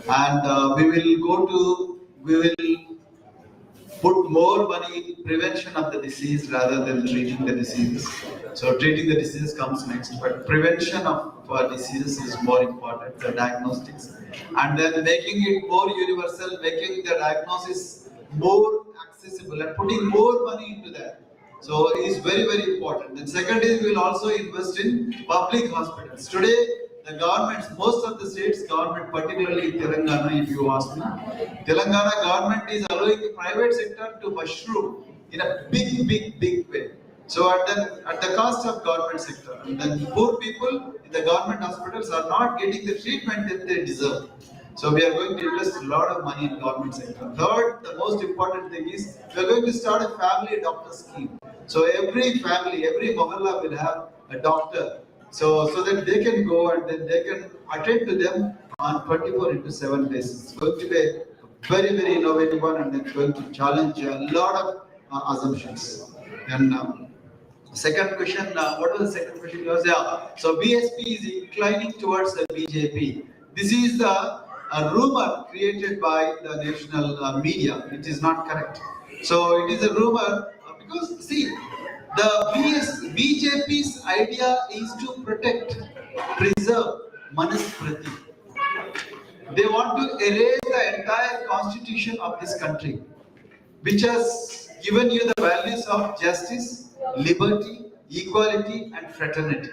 and we will put more money in prevention of the disease rather than treating the diseases. So treating the disease comes next, but prevention of diseases is more important, the diagnostics. And then making it more universal, making the diagnosis more accessible and putting more money into that. So it is very, very important. And second is, we will also invest in public hospitals. Today, the governments, most of the states government, particularly Telangana, if you ask me, Telangana government is allowing the private sector to mushroom in a big way. So at the cost of government sector, and then poor people in the government hospitals are not getting the treatment that they deserve. So we are going to invest a lot of money in government sector. Third, the most important thing is, we are going to start a family doctor scheme. So every family, every mohalla will have a doctor. So that they can go and then they can attend to them on 24/7 basis. It's going to be a very, very innovative one, and it's going to challenge a lot of assumptions. And second question, what was the second question? So BSP is inclining towards the BJP. This is a rumor created by the national media. It is not correct. So it is a rumor because, see, the BJP's idea is to protect, preserve Manusmriti. They want to erase the entire constitution of this country, which has given you the values of justice, liberty, equality, and fraternity.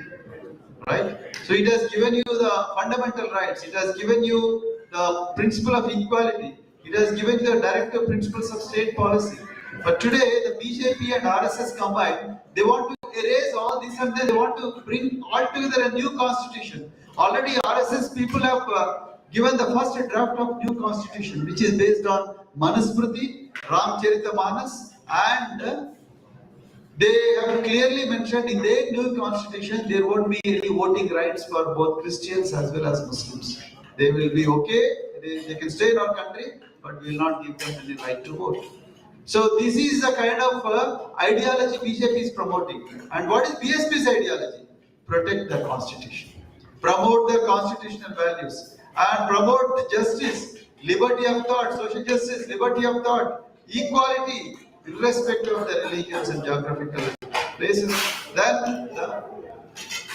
Right? So it has given you the fundamental rights. It has given you the principle of equality. It has given you the directive principles of state policy. But today, the BJP and RSS combined, they want to erase all this, and then they want to bring all together a new constitution. Already RSS people have given the first draft of new constitution, which is based on Manusmriti, Ramcharitamanas, and they have clearly mentioned in their new constitution there won't be any voting rights for both Christians as well as Muslims. They will be okay, they can stay in our country, but we will not give them any right to vote. So this is the kind of ideology BJP is promoting. And what is BSP's ideology? Protect the constitution, promote the constitutional values, and promote the justice, liberty of thought, social justice, liberty of thought, equality, irrespective of the religions and geographical places. Then the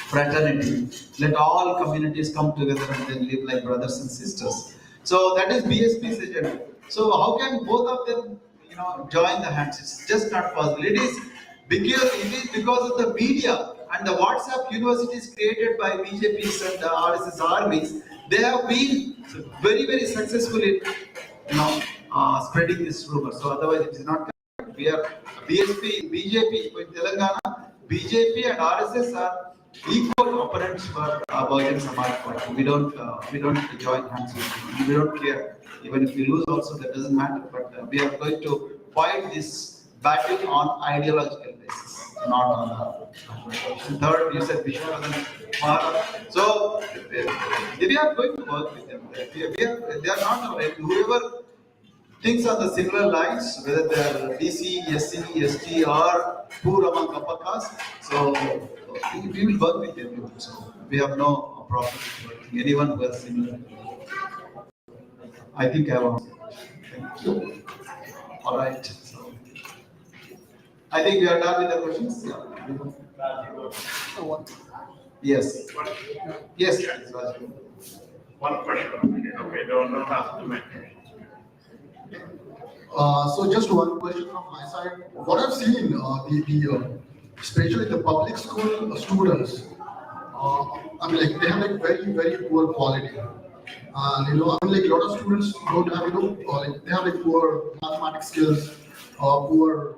fraternity. Let all communities come together and then live like brothers and sisters. So that is BSP's agenda. So how can both of them, join the hands? It's just not possible. It is because of the media and the WhatsApp universities created by BJP's and the RSS armies. They have been very, very successful in, spreading this rumor. So otherwise, it is not. We are BJP in Telangana. BJP and RSS are equal opponents for Bahujan Samaj Party. We don't join hands with them. We don't care. Even if we lose, also that doesn't matter. But we are going to fight this battle on ideological basis, not on the third. You said Vishwanath Kumar. So we are going to work with them. They are not right. Whoever thinks on the similar lines, whether they are DC, SC, ST, or poor among upper caste. So we will work with everyone. So we have no problem with anyone who has similar. I think I have answered. Thank you. All right. So I think we are done with the questions. Yes. Yes. One question. Okay, don't ask too many. So just one question from my side. What I've seen, especially the public school students, they have like very, very poor quality. And a lot of students don't have, they have like poor mathematics skills, poor,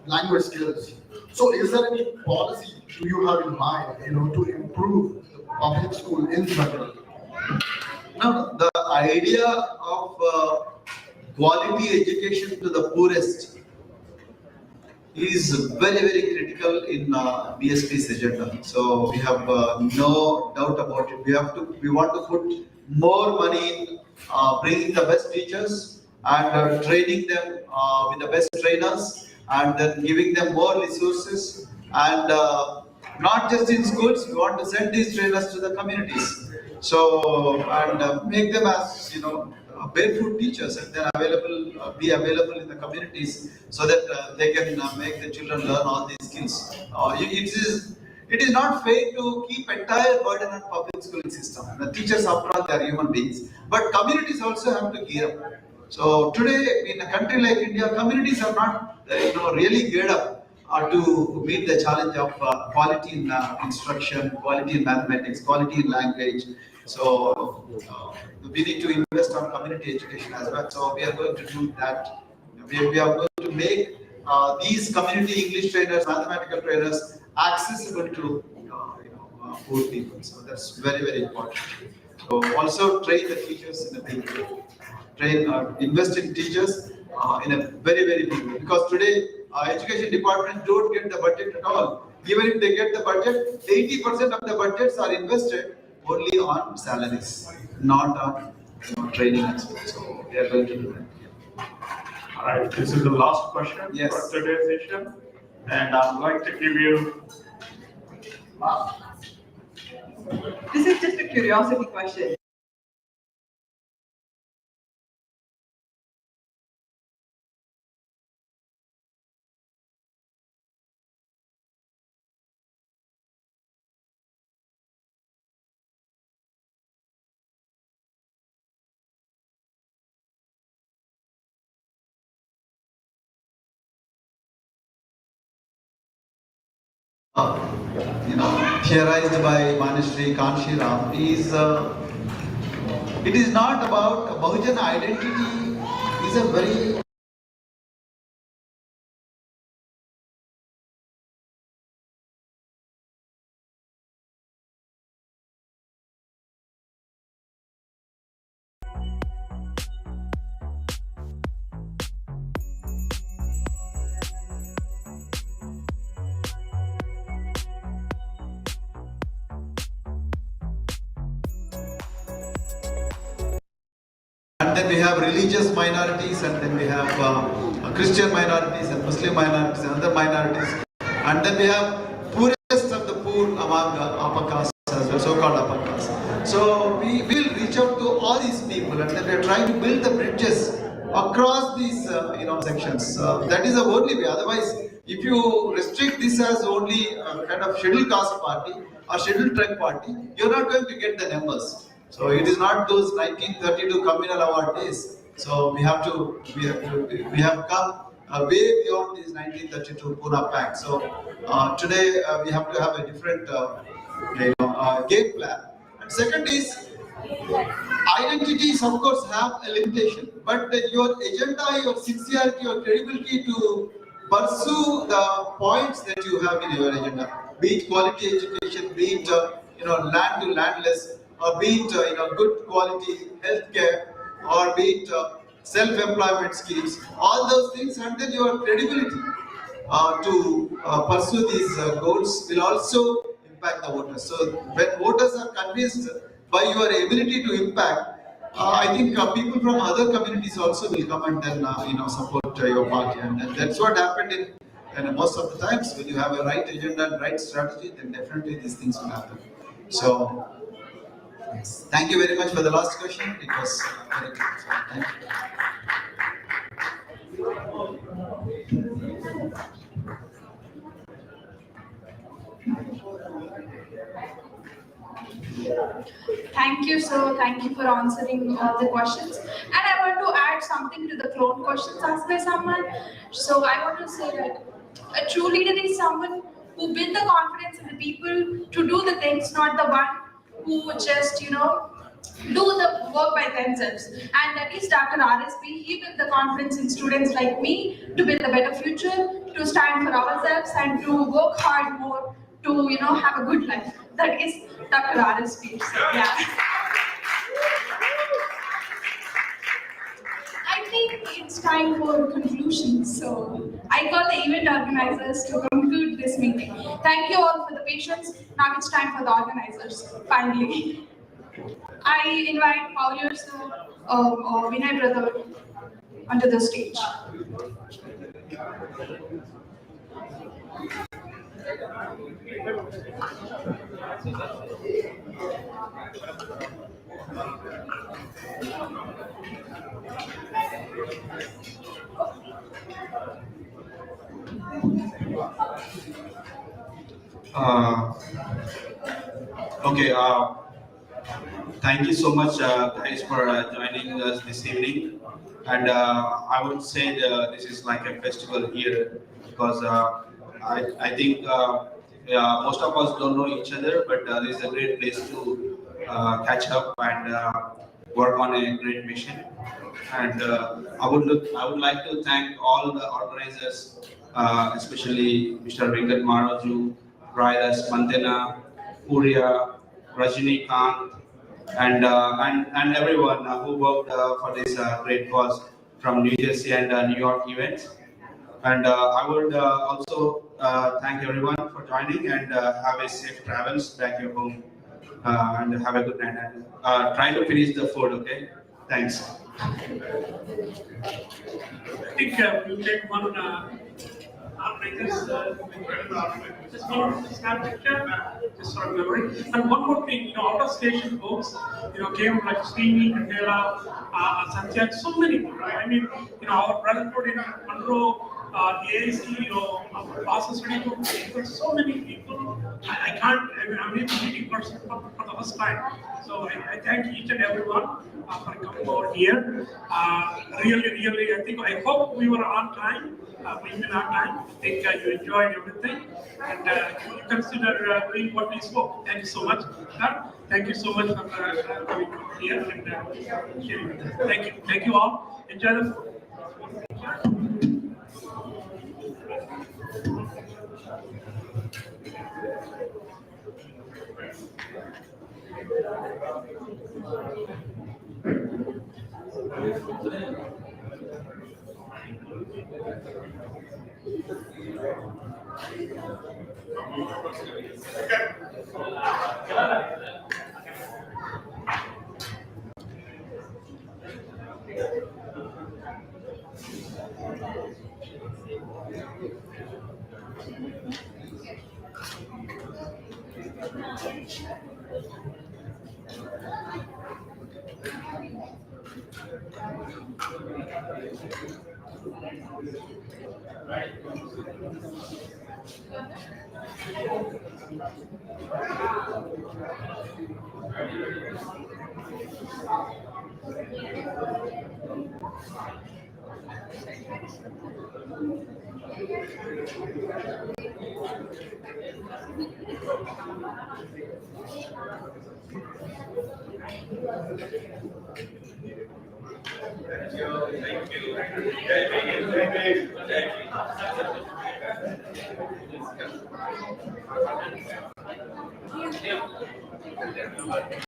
language skills. So is there any policy do you have in mind, to improve the public school in Metro? No, the idea of quality education to the poorest is very, very critical in BSP's agenda. So we have no doubt about it. We want to put more money in bringing the best teachers and training them with the best trainers, and then giving them more resources. And not just in schools, we want to send these trainers to the communities. So and make them as barefoot teachers, and then be available in the communities, so that they can make the children learn all these skills. It is not fair to keep entire burden on public schooling system. The teachers, after all, they are human beings, but communities also have to gear up. So today, in a country like India, communities are not really geared up to meet the challenge of quality in instruction, quality in mathematics, quality in language. So we need to invest on community education as well. So we are going to do that. We are going to make these community English trainers, mathematical trainers accessible to poor people. So that's very, very important. So also train the teachers in a big way. Invest in teachers in a very, very big way. Because today education departments don't get the budget at all. Even if they get the budget, 80% of the budgets are invested only on salaries, not on training as well. So we are going to do that. All right, this is the last question Yes. for today's session, and I'm going to give you. This is just a curiosity question. Theorized by Manishri Kanshiram is it is not about Bahujan identity. Is a very And then we have religious minorities, and then we have Christian minorities and Muslim minorities and other minorities. And then we have poorest of the poor among upper castes as well, so-called upper castes. So we will reach out to all these people, and then we are trying to build the bridges across these sections. That is the only way. Otherwise, if you restrict this as only kind of scheduled caste party or scheduled tribe party, you're not going to get the numbers. So it is not those 1932 communal award days. So we have come way beyond this 1932 Pune Pact. So today we have to have a different game plan. And second is, identities of course have a limitation, but your agenda, your sincerity, your credibility to pursue the points that you have in your agenda, be it quality education, be it land to landless, or be it good quality healthcare, or be it self-employment schemes, all those things, and then your credibility to pursue these goals will also impact the voters. So when voters are convinced by your ability to impact, I think people from other communities also will come and then support your party, and that's what happened in most of the times. When you have a right agenda and right strategy, then definitely these things will happen. So thank you very much for the last question. It was very good. Thank you. Thank you, sir. Thank you for answering all the questions. And I want to add something to the clone questions asked by someone. So I want to say that a true leader is someone who builds the confidence in the people to do the things, not the one who just, do the work by themselves. And that is Dr. RSP. He built the confidence in students like me to build a better future, to stand for ourselves, and to work hard more to have a good life. That is Dr. RSP. So, yeah. I think it's time for conclusion. So I call the event organizers to conclude this meeting. Thank you all for the patience. Now it's time for the organizers, finally. I invite Paul sir or Vinay brother onto the stage. Okay. Thank you so much, guys, for joining us this evening. And I would say this is like a festival here, because I think most of us don't know each other, but this is a great place to catch up and work on a great mission. And I would like to thank all the organizers, especially Mr. Venkat Maraju, Raidas Mantena, Puria, Rajini Kant, and everyone who worked for this great cause from New Jersey and New York events. And I would also thank everyone for joining, and have a safe travels back your home, and have a good night, and try to finish the food, okay? Thanks. I think we'll take one just one snap picture, just for memory. And one more thing, out of station folks, came like Srini, Mandela, Satya, so many people, right? I mean, our brotherhood in Monroe, AIC, our classes ready to so many people. I'm able to meet in person for the first time. So I thank each and everyone for coming over here. Really, I hope we were on time. We've been on time. I think you enjoyed everything, and you consider doing what we spoke. Thank you so much. Thank you so much for coming here and sharing. Thank you. Thank you all. Enjoy the food. Thank you.